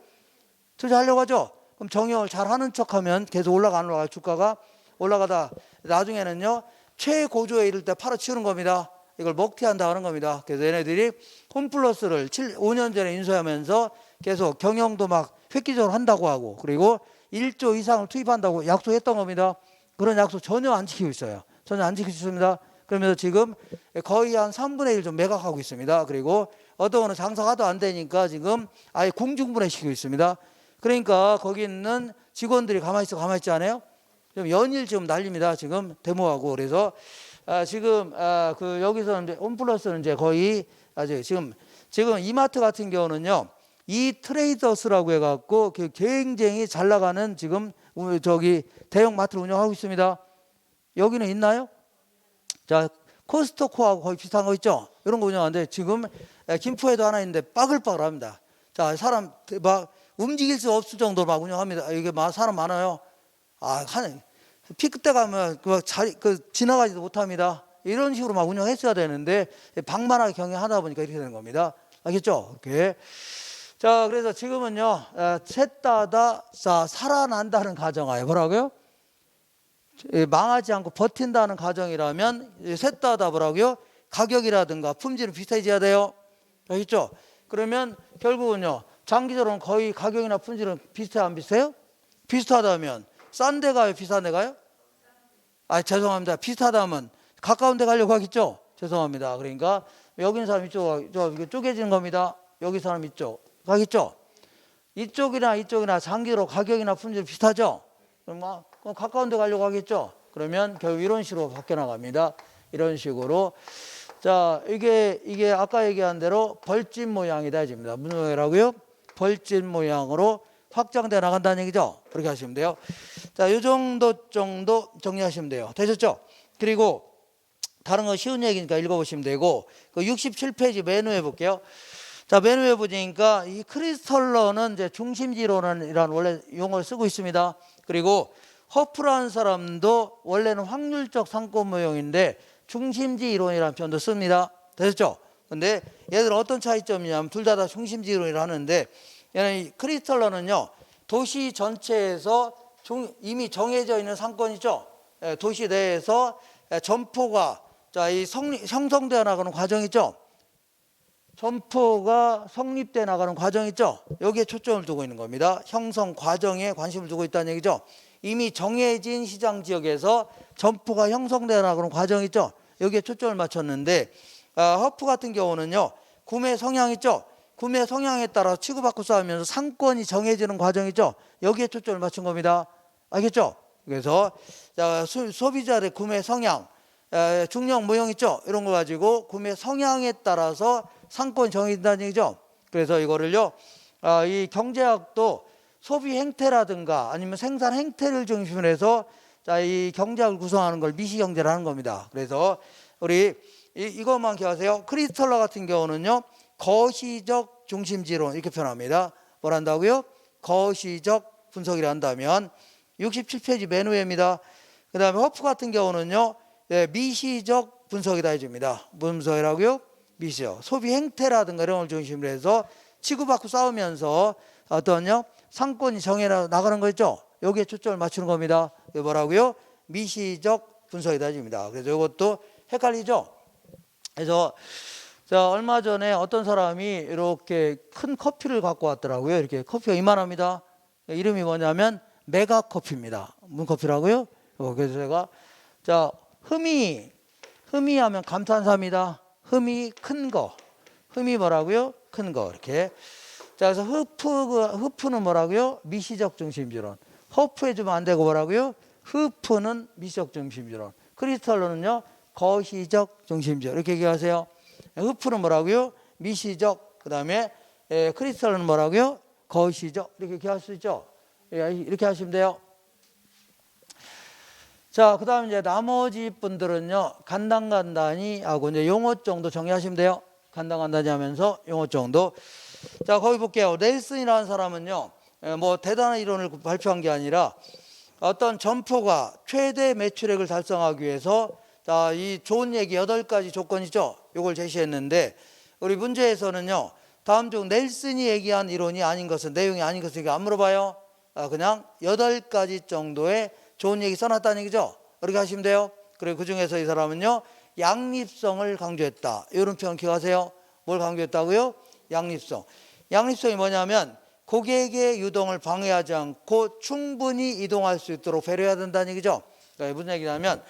투자하려고 하죠. 그럼 정형을 잘 하는 척하면 계속 올라가는 주가가 올라가다 나중에는요 최고조에 이를 때 팔아치우는 겁니다. 이걸 먹튀한다 하는 겁니다. 그래서 얘네들이 홈플러스를 5년 전에 인수하면서 계속 경영도 막 획기적으로 한다고 하고 그리고 1조 이상을 투입한다고 약속했던 겁니다. 그런 약속 전혀 안 지키고 있어요. 전혀 안 지키고 있습니다. 그러면서 지금 거의 한 3분의 1 좀 매각하고 있습니다. 그리고 어떤 거는 장사가 하도 안 되니까 지금 아예 공중분해시키고 있습니다. 그러니까 거기 있는 직원들이 가만히 있지 않아요? 좀 연일 지금 난립니다. 지금 데모하고 그래서 지금 그 여기서는 이제 홈플러스는 이제 거의 아주 지금 이마트 같은 경우는요 이 트레이더스라고 해갖고 굉장히 잘 나가는 지금 저기 대형 마트를 운영하고 있습니다. 여기는 있나요? 자 코스트코하고 거의 비슷한 거 있죠? 이런 거 운영하는데 지금 김포에도 하나 있는데 빠글빠글합니다. 자 사람 막 움직일 수 없을 정도로 막 운영합니다. 이게 막 사람 많아요. 피크 때 가면 지나가지도 못합니다. 이런 식으로 막 운영했어야 되는데 방만하게 경영하다 보니까 이렇게 되는 겁니다. 알겠죠? 이렇게. 자, 그래서 지금은요, 셋 다 살아난다는 가정하에 뭐라고요? 망하지 않고 버틴다는 가정이라면 셋 다 뭐라고요? 가격이라든가 품질은 비슷해져야 돼요. 알겠죠? 그러면 결국은요, 장기적으로는 거의 가격이나 품질은 비슷해요, 안 비슷해요? 비슷하다면 싼 데 가요, 비싼 데 가요? 죄송합니다. 비슷하다면 가까운 데 가려고 하겠죠? 죄송합니다. 그러니까 여기 있는 사람 이쪽 쪼개지는 겁니다. 여기 사람 이쪽 가겠죠? 이쪽이나 장기로 가격이나 품질 비슷하죠? 그럼 가까운 데 가려고 하겠죠? 그러면 결국 이런 식으로 바뀌어 나갑니다. 이런 식으로. 자, 이게 아까 얘기한 대로 벌집 모양이다 해집니다. 무슨 모양이라고요? 벌집 모양으로 확장돼 나간다는 얘기죠. 그렇게 하시면 돼요. 자, 이 정도 정리하시면 돼요. 되셨죠? 그리고 다른 거 쉬운 얘기니까 읽어보시면 되고 그 67페이지 메뉴에 볼게요. 자, 메뉴에 보니까 이 크리스털러는 이제 중심지론이라는 원래 용어를 쓰고 있습니다. 그리고 허프라는 사람도 원래는 확률적 상권 모형인데 중심지 이론이라는 표현도 씁니다. 되셨죠? 근데 얘들은 어떤 차이점이냐면 둘 다 중심지 이론이라 하는데 얘는 크리스털러는요 도시 전체에서 이미 정해져 있는 상권이죠. 도시 내에서 점포가 형성되어 나가는 과정이죠. 점포가 성립돼 나가는 과정이죠. 여기에 초점을 두고 있는 겁니다. 형성 과정에 관심을 두고 있다는 얘기죠. 이미 정해진 시장 지역에서 점포가 형성되어 나가는 과정이죠. 여기에 초점을 맞췄는데 허프 같은 경우는요 구매 성향 있죠. 구매 성향에 따라 치고받고 싸우면서 상권이 정해지는 과정이죠. 여기에 초점을 맞춘 겁니다. 알겠죠? 그래서 소비자의 구매 성향, 중형 모형 있죠? 이런 거 가지고 구매 성향에 따라서 상권이 정해진다는 얘기죠. 그래서 이거를요, 이 경제학도 소비 행태라든가 아니면 생산 행태를 중심으로 해서 이 경제학을 구성하는 걸 미시경제라는 겁니다. 그래서 우리 이것만 기억하세요. 크리스털러 같은 경우는요, 거시적 중심지론 이렇게 표현합니다. 뭘 한다고요? 거시적 분석이라 한다면 67페이지 맨 위입니다. 그 다음에 허프 같은 경우는요 미시적 분석이다 해줍니다. 무슨 분석이라고요? 미시적. 소비 행태라든가 이런 걸 중심으로 해서 치고받고 싸우면서 어떤요? 상권이 정해 나가는 거 있죠? 여기에 초점을 맞추는 겁니다. 이거 뭐라고요? 미시적 분석이다 해줍니다. 그래서 이것도 헷갈리죠? 그래서 얼마 전에 어떤 사람이 이렇게 큰 커피를 갖고 왔더라고요. 이렇게 커피가 이만합니다. 이름이 뭐냐면 메가 커피입니다. 무슨 커피라고요? 그래서 제가 흠이 하면 감탄사입니다. 흠이 큰 거. 흠이 뭐라고요? 큰 거. 이렇게. 자, 그래서 흡프는 뭐라고요? 미시적 중심지론. 허프 해주면 안 되고 뭐라고요? 흡프는 미시적 중심지론. 크리스털로는요 거시적 중심지론. 이렇게 얘기하세요. 흡프는 뭐라고요? 미시적. 그 다음에 크리스털로는 뭐라고요? 거시적. 이렇게 얘기할 수 있죠. 이렇게 하시면 돼요. 자, 그 다음에 이제 나머지 분들은요, 간단히 하고 이제 용어 정도 정리하시면 돼요. 간단히 하면서 용어 정도. 자, 거기 볼게요. 넬슨이라는 사람은요, 뭐 대단한 이론을 발표한 게 아니라 어떤 점포가 최대 매출액을 달성하기 위해서 자, 이 좋은 얘기 8가지 조건이죠. 이걸 제시했는데 우리 문제에서는요. 다음 중 넬슨이 얘기한 이론이 아닌 것은, 내용이 아닌 것은 안 물어봐요. 그냥 8가지 정도의 좋은 얘기 써놨다는 얘기죠. 그렇게 하시면 돼요. 그리고 그 중에서 이 사람은요, 양립성을 강조했다. 이런 표현 기억하세요. 뭘 강조했다고요? 양립성. 양립성이 뭐냐면 고객의 유동을 방해하지 않고 충분히 이동할 수 있도록 배려해야 된다는 얘기죠. 그러니까 무슨 얘기냐면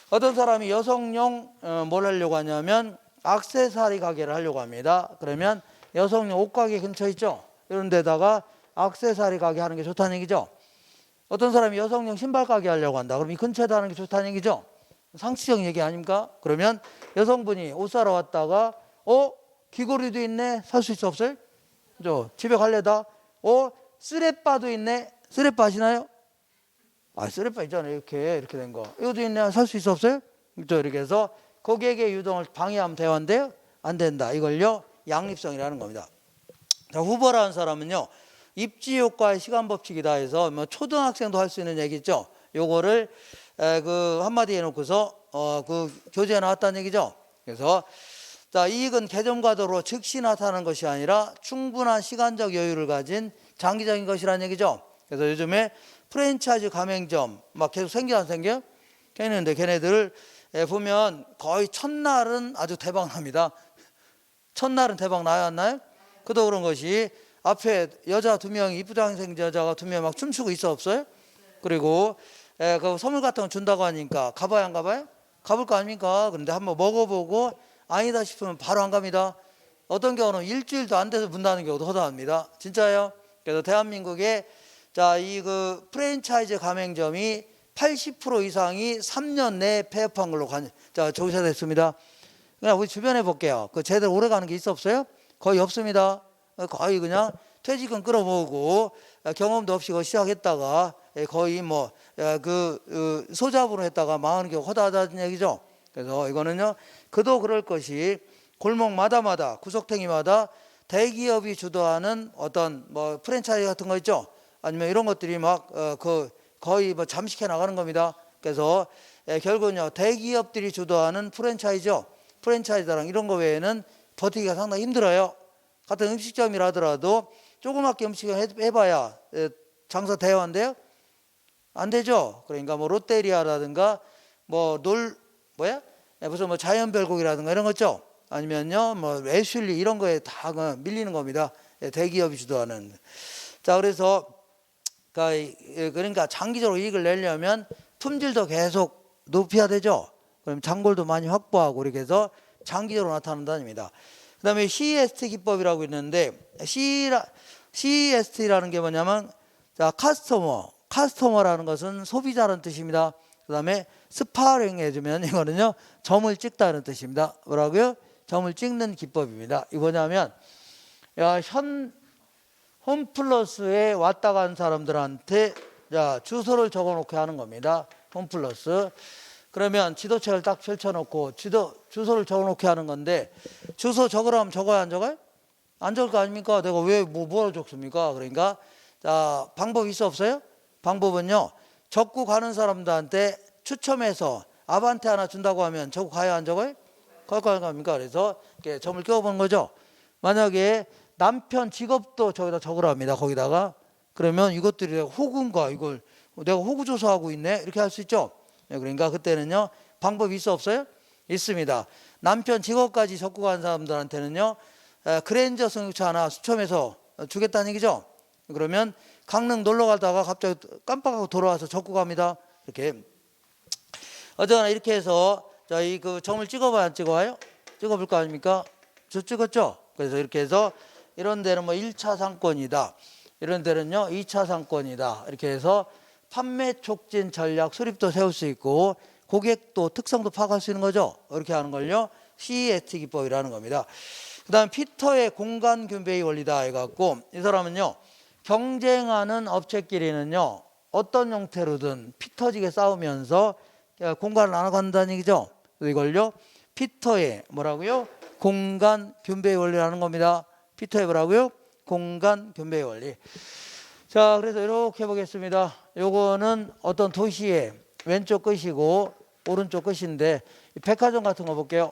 어떤 사람이 여성용 뭘 하려고 하냐면 액세서리 가게를 하려고 합니다. 그러면 여성용 옷가게 근처 있죠. 이런 데다가 액세서리 가게 하는 게 좋다는 얘기죠. 어떤 사람이 여성용 신발 가게 하려고 한다. 그럼 이 근처에다 하는 게 좋다는 얘기죠. 상식적인 얘기 아닙니까? 그러면 여성분이 옷 사러 왔다가 귀걸이도 있네. 살 수 있어 없어요? 집에 갈래다. 쓰레빠도 있네. 쓰레빠 아시나요? 쓰레빠 있잖아요. 이렇게 된 거. 이것도 있네. 살 수 있어 없어요? 이렇게 해서 고객의 유동을 방해하면 대화인데요. 안 된다. 이걸요, 양립성이라는 겁니다. 자, 후보라는 사람은요, 입지 효과의 시간 법칙이다 해서 뭐 초등학생도 할 수 있는 얘기죠. 요거를 그 한마디 해놓고서 그 교재에 나왔다는 얘기죠. 그래서 자, 이익은 개점과도로 즉시 나타나는 것이 아니라 충분한 시간적 여유를 가진 장기적인 것이라는 얘기죠. 그래서 요즘에 프랜차이즈 가맹점 막 계속 생겨 안 생겨? 걔네인데 걔네들 보면 거의 첫날은 아주 대박 납니다. 첫날은 대박 나요, 안 나요? 그도 그런 것이 앞에 여자 2명이 이쁘장 생긴 여자가 2명 막 춤추고 있어 없어요? 그리고 그 선물 같은 거 준다고 하니까 가봐야 안 가봐요? 가볼 거 아닙니까? 그런데 한번 먹어보고 아니다 싶으면 바로 안 갑니다. 어떤 경우는 일주일도 안 돼서 문 닫는 경우도 허다합니다. 진짜예요. 그래서 대한민국에 자, 이 그 프랜차이즈 가맹점이 80% 이상이 3년 내에 폐업한 걸로 조사됐습니다. 그냥 우리 주변에 볼게요. 그 제대로 오래 가는 게 있어 없어요? 거의 없습니다. 거의 그냥 퇴직금 끌어모으고 경험도 없이 시작했다가 거의 뭐 그 소잡으로 했다가 망하는 경우 허다하다는 얘기죠. 그래서 이거는요, 그도 그럴 것이 골목마다마다 구석탱이마다 대기업이 주도하는 어떤 뭐 프랜차이즈 같은 거 있죠. 아니면 이런 것들이 막 거의 뭐 잠식해 나가는 겁니다. 그래서 결국은요, 대기업들이 주도하는 프랜차이즈죠. 프랜차이즈랑 이런 거 외에는 버티기가 상당히 힘들어요. 같은 음식점이라 하더라도 조그맣게 음식을 해봐야 장사 대여한대요? 안 되죠. 그러니까 뭐 롯데리아라든가 무슨 뭐 자연별곡이라든가 이런 거 있죠. 아니면요, 뭐 애슐리 이런 거에 다 밀리는 겁니다. 대기업이 주도하는. 자, 그래서 그러니까 장기적으로 이익을 내려면 품질도 계속 높여야 되죠. 그럼 장골도 많이 확보하고 이렇게 해서 장기적으로 나타난답니다. 그 다음에 CEST 기법이라고 있는데 CEST라는 게 뭐냐면 자, 카스터머라는 것은 소비자라는 뜻입니다. 그 다음에 스파링 해주면 이거는요, 점을 찍다는 뜻입니다. 뭐라고요? 점을 찍는 기법입니다. 이거 뭐냐면 홈플러스에 왔다 간 사람들한테 주소를 적어놓게 하는 겁니다. 홈플러스. 그러면 지도책을 딱 펼쳐놓고 주소를 적어놓게 하는 건데, 주소 적으라면 적어야 안 적어요? 안 적을 거 아닙니까? 내가 왜 뭐를 적습니까? 그러니까 자, 방법이 있어 없어요? 방법은요, 적고 가는 사람들한테 추첨해서 아반떼 하나 준다고 하면 적고 가야 안 적어요? 갈 거 아닙니까? 그래서 이렇게 점을 끼워보는 거죠. 만약에 남편 직업도 저기다 적으라 합니다. 거기다가. 그러면 이것들이 내가 호구인가, 이걸 내가 호구 조사하고 있네, 이렇게 할 수 있죠. 그러니까 그때는요, 방법이 있어 없어요? 있습니다. 남편 직업까지 적고 간 사람들한테는요, 그랜저 승용차 하나 수첨해서 주겠다는 얘기죠. 그러면 강릉 놀러 가다가 갑자기 깜빡하고 돌아와서 적고 갑니다. 이렇게. 어쨌거나 이렇게 해서 저희 그 점을 찍어봐야 안 찍어와요? 찍어볼 거 아닙니까? 저 찍었죠? 그래서 이렇게 해서 이런 데는 뭐 1차 상권이다. 이런 데는요, 2차 상권이다. 이렇게 해서 판매 촉진 전략 수립도 세울 수 있고 고객도 특성도 파악할 수 있는 거죠. 이렇게 하는 걸요, CEST 기법이라는 겁니다. 그 다음 피터의 공간 균배의 원리다 해갖고, 이 사람은요, 경쟁하는 업체끼리는요, 어떤 형태로든 피 터지게 싸우면서 공간을 나눠간다는 얘기죠. 이걸요, 피터의 뭐라고요? 공간 균배의 원리라는 겁니다. 피터의 뭐라고요? 공간 균배의 원리. 자, 그래서 이렇게 해보겠습니다. 요거는 어떤 도시의 왼쪽 끝이고, 오른쪽 끝인데 이 백화점 같은 거 볼게요.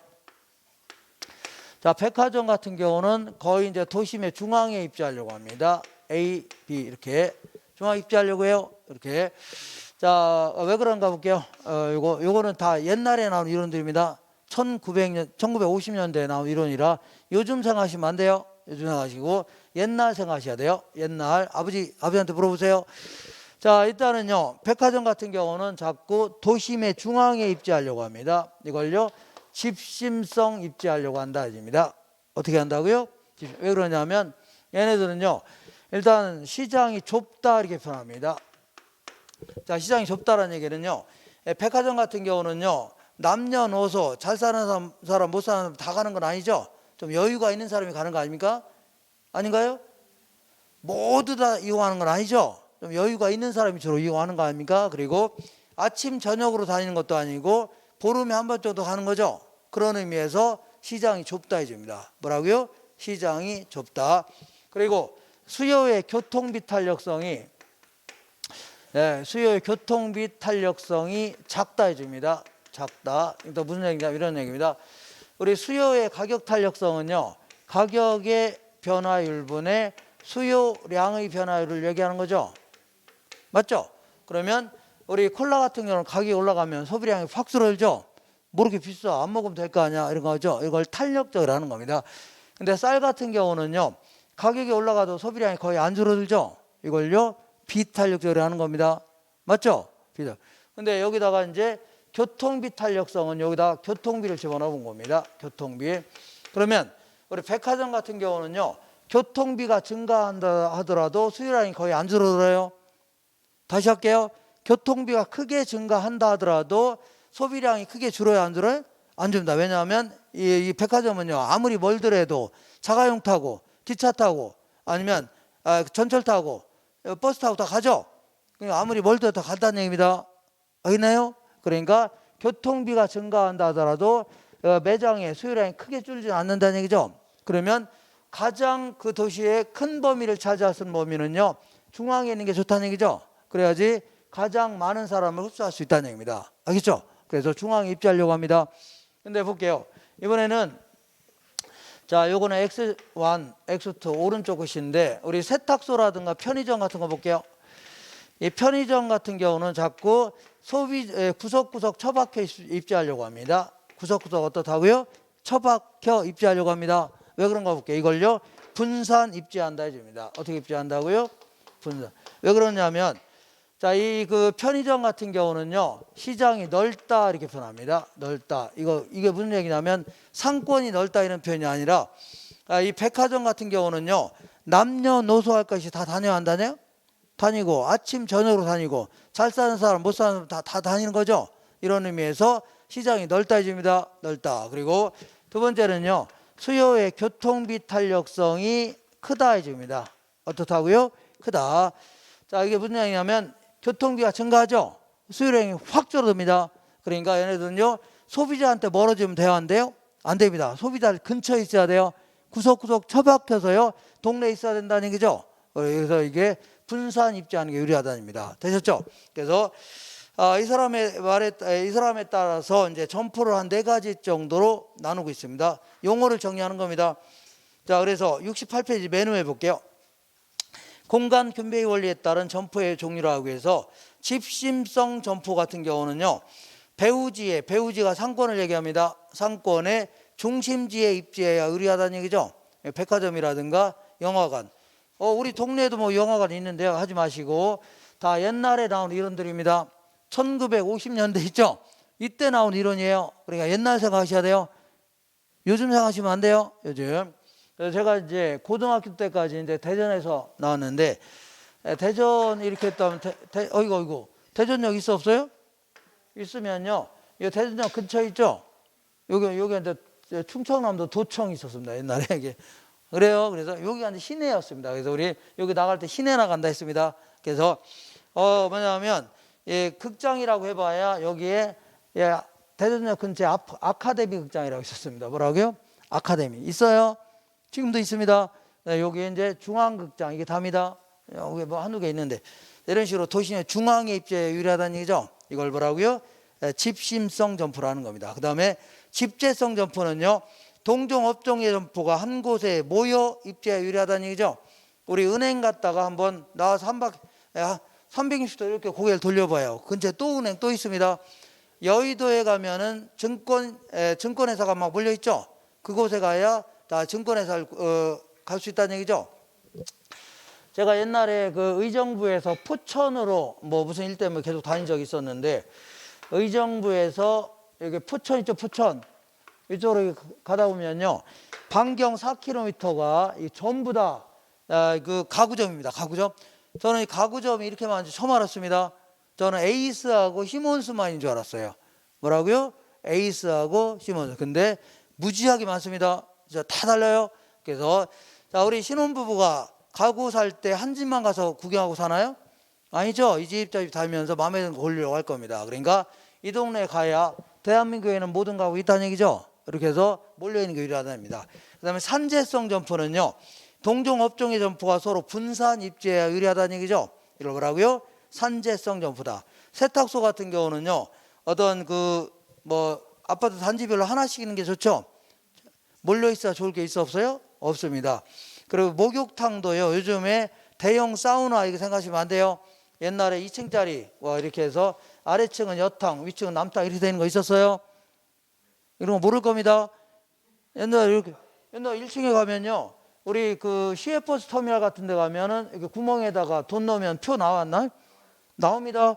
자, 백화점 같은 경우는 거의 이제 도심의 중앙에 입지하려고 합니다. A, B 이렇게 중앙에 입지하려고 해요. 이렇게. 자, 왜 그런가 볼게요. 요거는 다 옛날에 나온 이론들입니다. 1950년대에 나온 이론이라 요즘 생각하시면 안 돼요. 요즘 생각하시고 옛날 생각하셔야 돼요. 옛날 아버지한테 물어보세요. 자, 일단은요, 백화점 같은 경우는 자꾸 도심의 중앙에 입지하려고 합니다. 이걸요, 집심성 입지하려고 한다 입니다. 어떻게 한다고요? 왜 그러냐면 얘네들은요, 일단 시장이 좁다 이렇게 표현합니다. 자, 시장이 좁다라는 얘기는요, 백화점 같은 경우는요, 남녀노소 잘 사는 사람 못 사는 사람 다 가는 건 아니죠. 좀 여유가 있는 사람이 가는 거 아닙니까? 아닌가요? 모두 다 이용하는 건 아니죠. 좀 여유가 있는 사람이 주로 이용하는 거 아닙니까? 그리고 아침 저녁으로 다니는 것도 아니고 보름에 한 번 정도 가는 거죠. 그런 의미에서 시장이 좁다 해줍니다. 뭐라고요? 시장이 좁다. 그리고 수요의 교통비 탄력성이 작다 해줍니다. 작다. 또 무슨 얘기냐 이런 얘기입니다. 우리 수요의 가격 탄력성은요, 가격의 변화율분의 수요량의 변화율을 얘기하는 거죠. 맞죠? 그러면 우리 콜라 같은 경우는 가격이 올라가면 소비량이 확 줄어들죠. 모르게 비싸 안 먹으면 될 거 아니야 이런 거죠. 이걸 탄력적이라는 겁니다. 근데 쌀 같은 경우는요, 가격이 올라가도 소비량이 거의 안 줄어들죠. 이걸요 비탄력적이라는 겁니다. 맞죠? 비탄. 근데 여기다가 이제 교통비 탄력성은 여기다 교통비를 집어넣어 본 겁니다. 교통비. 그러면 우리 백화점 같은 경우는요, 교통비가 증가한다 하더라도 수요량이 거의 안 줄어들어요. 다시 할게요. 교통비가 크게 증가한다 하더라도 소비량이 크게 줄어요, 안 줄어요? 안 줍니다. 왜냐하면 이 백화점은요, 아무리 멀더라도 자가용 타고 기차 타고 아니면 전철 타고 버스 타고 다 가죠. 그러니까 아무리 멀더라도 다 간다는 얘기입니다. 알겠나요? 그러니까 교통비가 증가한다 하더라도 매장의 수요량이 크게 줄지 않는다는 얘기죠. 그러면 가장 그 도시의 큰 범위를 차지하는 범위는요, 중앙에 있는 게 좋다는 얘기죠. 그래야지 가장 많은 사람을 흡수할 수 있다는 얘기입니다. 알겠죠? 그래서 중앙에 입지하려고 합니다. 근데 볼게요. 이번에는 자, 요거는 X1, X2 오른쪽 것인데 우리 세탁소라든가 편의점 같은 거 볼게요. 이 편의점 같은 경우는 자꾸 구석구석 처박혀 입지하려고 합니다. 구석구석 어떻다고요? 처박혀 입지하려고 합니다. 왜 그런가 볼게요. 이걸요, 분산 입지한다 해줍니다. 어떻게 입지한다고요? 분산. 왜 그러냐면, 자, 이 그 편의점 같은 경우는요, 시장이 넓다 이렇게 표현합니다. 넓다. 이게 무슨 얘기냐면 상권이 넓다 이런 표현이 아니라, 이 백화점 같은 경우는요, 남녀노소 할 것이 다 다녀야 한다네요. 다니고 아침 저녁으로 다니고 잘 사는 사람 못 사는 사람 다 다니는 거죠. 이런 의미에서 시장이 넓다 해줍니다. 넓다. 그리고 두 번째는요, 수요의 교통비 탄력성이 크다 해줍니다. 어떻다고요? 크다. 자, 이게 무슨 얘기냐면 교통비가 증가하죠. 수요량이 확 줄어듭니다. 그러니까 얘네들은요, 소비자한테 멀어지면 돼요, 안 돼요? 안 됩니다. 소비자 근처에 있어야 돼요. 구석구석 처박혀서요, 동네에 있어야 된다는 얘기죠. 그래서 이게 분산 입지하는 게 유리하다입니다. 되셨죠? 그래서 이 사람에 따라서 이제 점포를 한 4가지 정도로 나누고 있습니다. 용어를 정리하는 겁니다. 자, 그래서 68페이지 맨 위에 볼게요. 공간 균배의 원리에 따른 점포의 종류라고 해서 집심성 점포 같은 경우는요, 배후지가 상권을 얘기합니다. 상권의 중심지에 입지해야 의리하다는 얘기죠. 백화점이라든가 영화관. 우리 동네에도 뭐 영화관 있는데요. 하지 마시고 다 옛날에 나온 이론들입니다. 1950년대 있죠? 이때 나온 이론이에요. 그러니까 옛날 생각하셔야 돼요. 요즘 생각하시면 안 돼요. 요즘. 그래서 제가 이제 고등학교 때까지 이제 대전에서 나왔는데, 대전 이렇게 했다면 어이구 대전역 있어 없어요? 있으면요, 이 대전역 근처에 있죠? 여기 이제 충청남도 도청이 있었습니다. 옛날에 이게. 그래요. 그래서 여기가 이제 시내였습니다. 그래서 우리 여기 나갈 때 시내 나간다 했습니다. 그래서 뭐냐면 극장이라고 해봐야 여기에 대전역 근처에 아카데미 극장이라고 있었습니다. 뭐라고요? 아카데미 있어요. 지금도 있습니다. 여기 이제 중앙극장 이게 답니다. 여기 뭐 한두 개 있는데 이런 식으로 도시의 중앙에 입지에 유리하다는 얘기죠. 이걸 뭐라고요? 집심성 점포라는 겁니다. 그 다음에 집재성 점포는요, 동종 업종의 점포가 한 곳에 모여 입지에 유리하다는 얘기죠. 우리 은행 갔다가 한번 나와서 360도 이렇게 고개를 돌려봐요. 근처에 또 은행 또 있습니다. 여의도에 가면은 증권회사가 막 몰려 있죠. 그곳에 가야 다 증권회사를 갈 수 있다는 얘기죠. 제가 옛날에 그 의정부에서 포천으로 뭐 무슨 일 때문에 계속 다닌 적이 있었는데, 의정부에서 여기 포천 있죠, 포천. 이쪽으로 가다 보면요, 반경 4km가 전부 다 그 가구점입니다. 가구점. 저는 이 가구점이 이렇게 많은지 처음 알았습니다. 저는 에이스하고 시몬스만인 줄 알았어요. 뭐라고요? 에이스하고 시몬스. 근데 무지하게 많습니다. 진짜 다 달라요. 그래서 자, 우리 신혼부부가 가구 살 때 한 집만 가서 구경하고 사나요? 아니죠. 이 집 저 집 다니면서 마음에 드는 거 고르려고 할 겁니다. 그러니까 이 동네에 가야 대한민국에는 모든 가구 있다는 얘기죠. 이렇게 해서 몰려있는 게 유리하다는 겁니다. 그 다음에 산재성 점포는요, 동종 업종의 점포가 서로 분산 입지에 유리하다는 얘기죠. 이걸 뭐라고요? 산재성 점포다. 세탁소 같은 경우는요, 어떤 아파트 단지별로 하나씩 있는 게 좋죠. 몰려 있어야 좋을 게 있어 없어요? 없습니다. 그리고 목욕탕도요, 요즘에 대형 사우나 이렇게 생각하시면 안 돼요. 옛날에 2층짜리 이렇게 해서 아래층은 여탕, 위층은 남탕 이렇게 되는 거 있었어요. 이런 거 모를 겁니다. 옛날 1층에 가면요, 우리 그 시외버스 터미널 같은 데 가면은 이렇게 구멍에다가 돈 넣으면 표 나왔나? 나옵니다.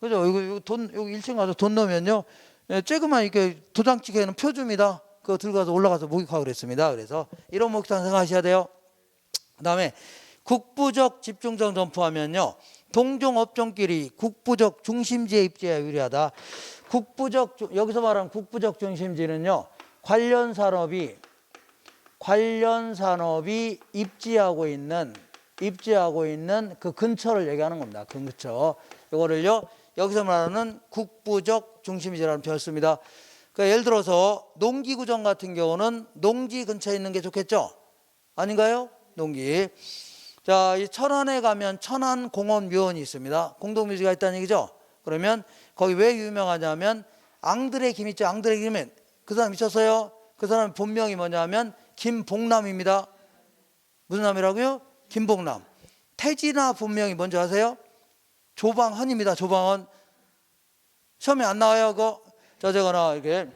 그죠? 여기 1층 가서 돈 넣으면요, 쬐그만 이렇게 도장 찍기에는 표 줍니다. 그거 들고 가서 올라가서 목욕하고 그랬습니다. 그래서 이런 목욕탕 생각하셔야 돼요. 그 다음에 국부적 집중적 점포하면요, 동종 업종끼리 국부적 중심지에 입지에 유리하다. 여기서 말하는 국부적 중심지는요, 관련 산업이 입지하고 있는 그 근처를 얘기하는 겁니다. 그 근처. 이거를요, 여기서 말하는 국부적 중심지라는 표현을 씁니다. 그러니까 예를 들어서 농기구점 같은 경우는 농지 근처에 있는 게 좋겠죠? 아닌가요? 농기. 자, 이 천안에 가면 천안공원묘원이 있습니다. 공동묘지가 있다는 얘기죠. 그러면 거기 왜 유명하냐면 앙드레 김 있죠. 앙드레 김은 그 사람 있었어요. 그 사람 본명이 뭐냐면 김복남입니다. 무슨 남이라고요? 김복남. 태진아 본명이 뭔지 아세요? 조방헌입니다. 조방헌. 시험에 안 나와요, 그거. 저거나 이렇게.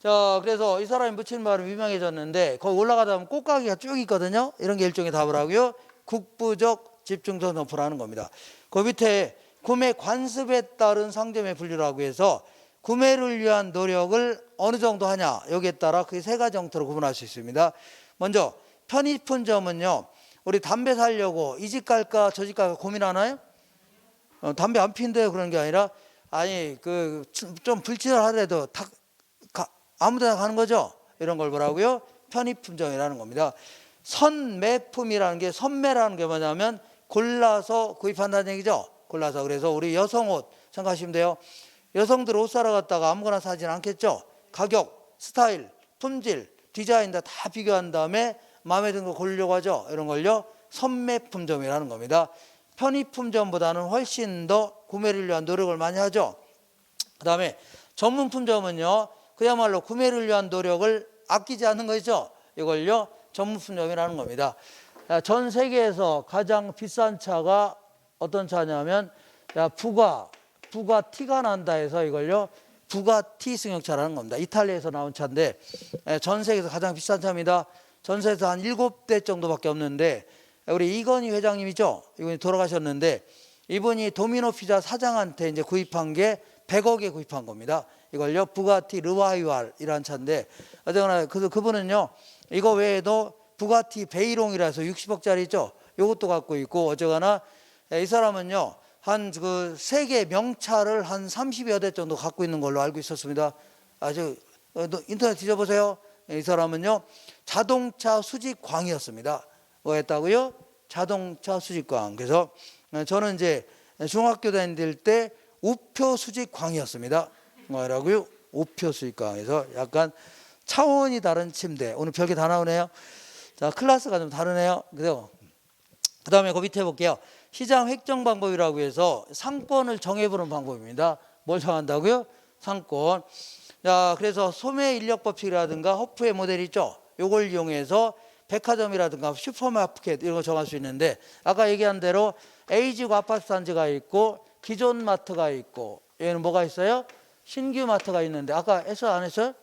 자, 그래서 이 사람이 붙인 말은 유명해졌는데, 거기 올라가다 보면 꽃가게가 쭉 있거든요. 이런 게 일종의 답을 하고요, 국부적 집중적 점포라는 겁니다. 그 밑에 구매 관습에 따른 상점의 분류라고 해서 구매를 위한 노력을 어느 정도 하냐, 여기에 따라 그 세 가지 형태로 구분할 수 있습니다. 먼저 편의품점은요, 우리 담배 사려고 이 집 갈까 저 집 갈까 고민하나요? 담배 안 피는데 그런 게 아니라, 아니 그 좀 불친하더라도 다 아무 데나 가는 거죠. 이런 걸 뭐라고요? 편의품점이라는 겁니다. 선매품이라는 게, 선매라는 게 뭐냐면 골라서 구입한다는 얘기죠. 골라서. 그래서 우리 여성 옷 생각하시면 돼요. 여성들 옷 사러 갔다가 아무거나 사진 않겠죠. 가격, 스타일, 품질, 디자인 다 비교한 다음에 마음에 드는 거 고르려고 하죠. 이런 걸요, 선매품점이라는 겁니다. 편의품점보다는 훨씬 더 구매를 위한 노력을 많이 하죠. 그 다음에 전문품점은요, 그야말로 구매를 위한 노력을 아끼지 않는 거죠. 이걸요, 전문품점이라는 겁니다. 전 세계에서 가장 비싼 차가 어떤 차냐면 부가티가 난다 해서 이걸요, 부가티 승용차라는 겁니다. 이탈리아에서 나온 차인데 전 세계에서 가장 비싼 차입니다. 전 세계에서 한 7대 정도밖에 없는데, 우리 이건희 회장님이죠. 이분이 돌아가셨는데, 이분이 도미노 피자 사장한테 이제 구입한 게 100억에 구입한 겁니다. 이걸요, 부가티 르와이왈이라는 차인데, 어쨌거나 그분은요, 이거 외에도 부가티 베이롱이라서 60억짜리 있죠. 이것도 갖고 있고, 어쨌거나 이 사람은요, 한 그 세계 명차를 한 30여 대 정도 갖고 있는 걸로 알고 있었습니다. 아주 인터넷 뒤져보세요. 이 사람은요, 자동차 수집광이었습니다. 뭐 했다고요? 자동차 수집광. 그래서 저는 이제 중학교 다닐 때 우표 수집광이었습니다. 뭐라고요? 우표 수집광에서 약간 차원이 다른 침대. 오늘 별게 다 나오네요. 자, 클래스가 좀 다르네요. 그래서 그 다음에 그 밑에 볼게요. 시장 획정 방법이라고 해서 상권을 정해보는 방법입니다. 뭘 정한다고요? 상권. 자, 그래서 소매 인력 법칙이라든가 허프의 모델 있죠. 요걸 이용해서 백화점이라든가 슈퍼마켓 이런 거 정할 수 있는데, 아까 얘기한 대로 A지구 아파트 단지가 있고 기존 마트가 있고, 얘는 뭐가 있어요? 신규 마트가 있는데, 아까 했어 안 했어요?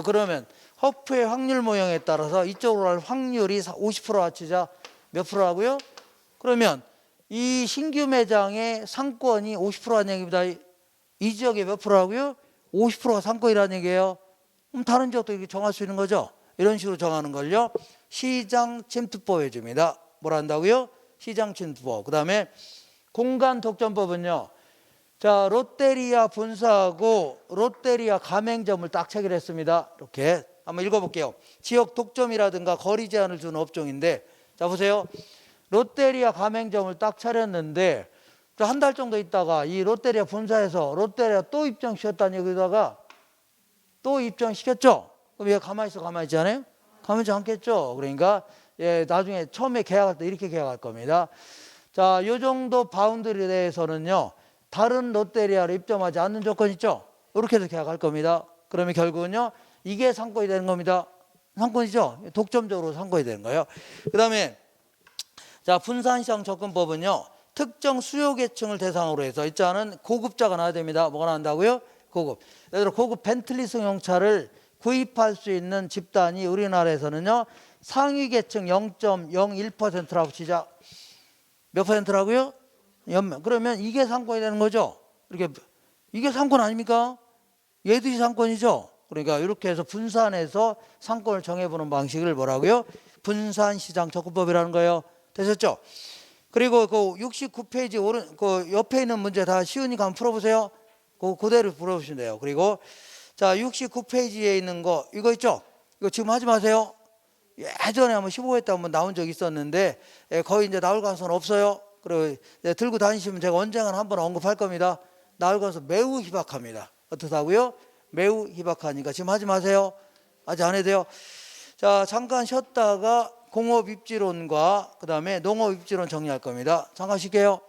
그러면 허프의 확률 모형에 따라서 이쪽으로 갈 확률이 50% 치자 몇 프로라고요? 그러면 이 신규 매장의 상권이 50%라는 얘기입니다. 이 지역에 몇 프로라고요? 50%가 상권이라는 얘기예요. 그럼 다른 지역도 이렇게 정할 수 있는 거죠. 이런 식으로 정하는 걸요 시장 침투법 해줍니다. 뭘 한다고요? 시장 침투법. 그 다음에 공간 독점법은요, 자, 롯데리아 본사하고 롯데리아 가맹점을 딱 체결했습니다. 이렇게 한번 읽어볼게요. 지역 독점이라든가 거리 제한을 주는 업종인데, 자 보세요. 롯데리아 가맹점을 딱 차렸는데 한 달 정도 있다가 이 롯데리아 본사에서 롯데리아 또 입점시켰다는 얘기다가 또 입점시켰죠. 그럼 얘 가만히 있어? 가만히 있지 않아요? 가만히 있지 않겠죠. 그러니까 예, 나중에 처음에 계약할 때 이렇게 계약할 겁니다. 자, 이 정도 바운드리에 대해서는요, 다른 롯데리아를 입점하지 않는 조건 있죠. 이렇게 해서 계약할 겁니다. 그러면 결국은요, 이게 상권이 되는 겁니다. 상권이죠. 독점적으로 상권이 되는 거예요. 그 다음에 자, 분산시장 접근법은요, 특정 수요 계층을 대상으로 해서 있자는 고급자가 나와야 됩니다. 뭐가 나온다고요? 고급. 예를 들어 고급 벤틀리 승용차를 구입할 수 있는 집단이 우리나라에서는요, 상위 계층 0.01%라고 치자. 몇 퍼센트라고요? 그러면 이게 상권이 되는 거죠. 이렇게 이게 상권 아닙니까? 얘들이 상권이죠. 그러니까 이렇게 해서 분산해서 상권을 정해보는 방식을 뭐라고요? 분산시장 접근법이라는 거예요. 되셨죠? 그리고 그 69페이지 오른 그 옆에 있는 문제 다 쉬우니까 한번 풀어보세요. 그대로 풀어보시면 돼요. 그리고 자, 69페이지에 있는 거 이거 있죠? 이거 지금 하지 마세요. 예전에 한번 15회 때 한번 나온 적 있었는데 거의 이제 나올 가능성은 없어요. 그리고 들고 다니시면 제가 언젠가 한번 언급할 겁니다. 나올 가능성 매우 희박합니다. 어떻다고요? 매우 희박하니까 지금 하지 마세요. 아직 안 해도 돼요. 자, 잠깐 쉬었다가 공업 입지론과 그 다음에 농업 입지론 정리할 겁니다. 잠깐 쉴게요.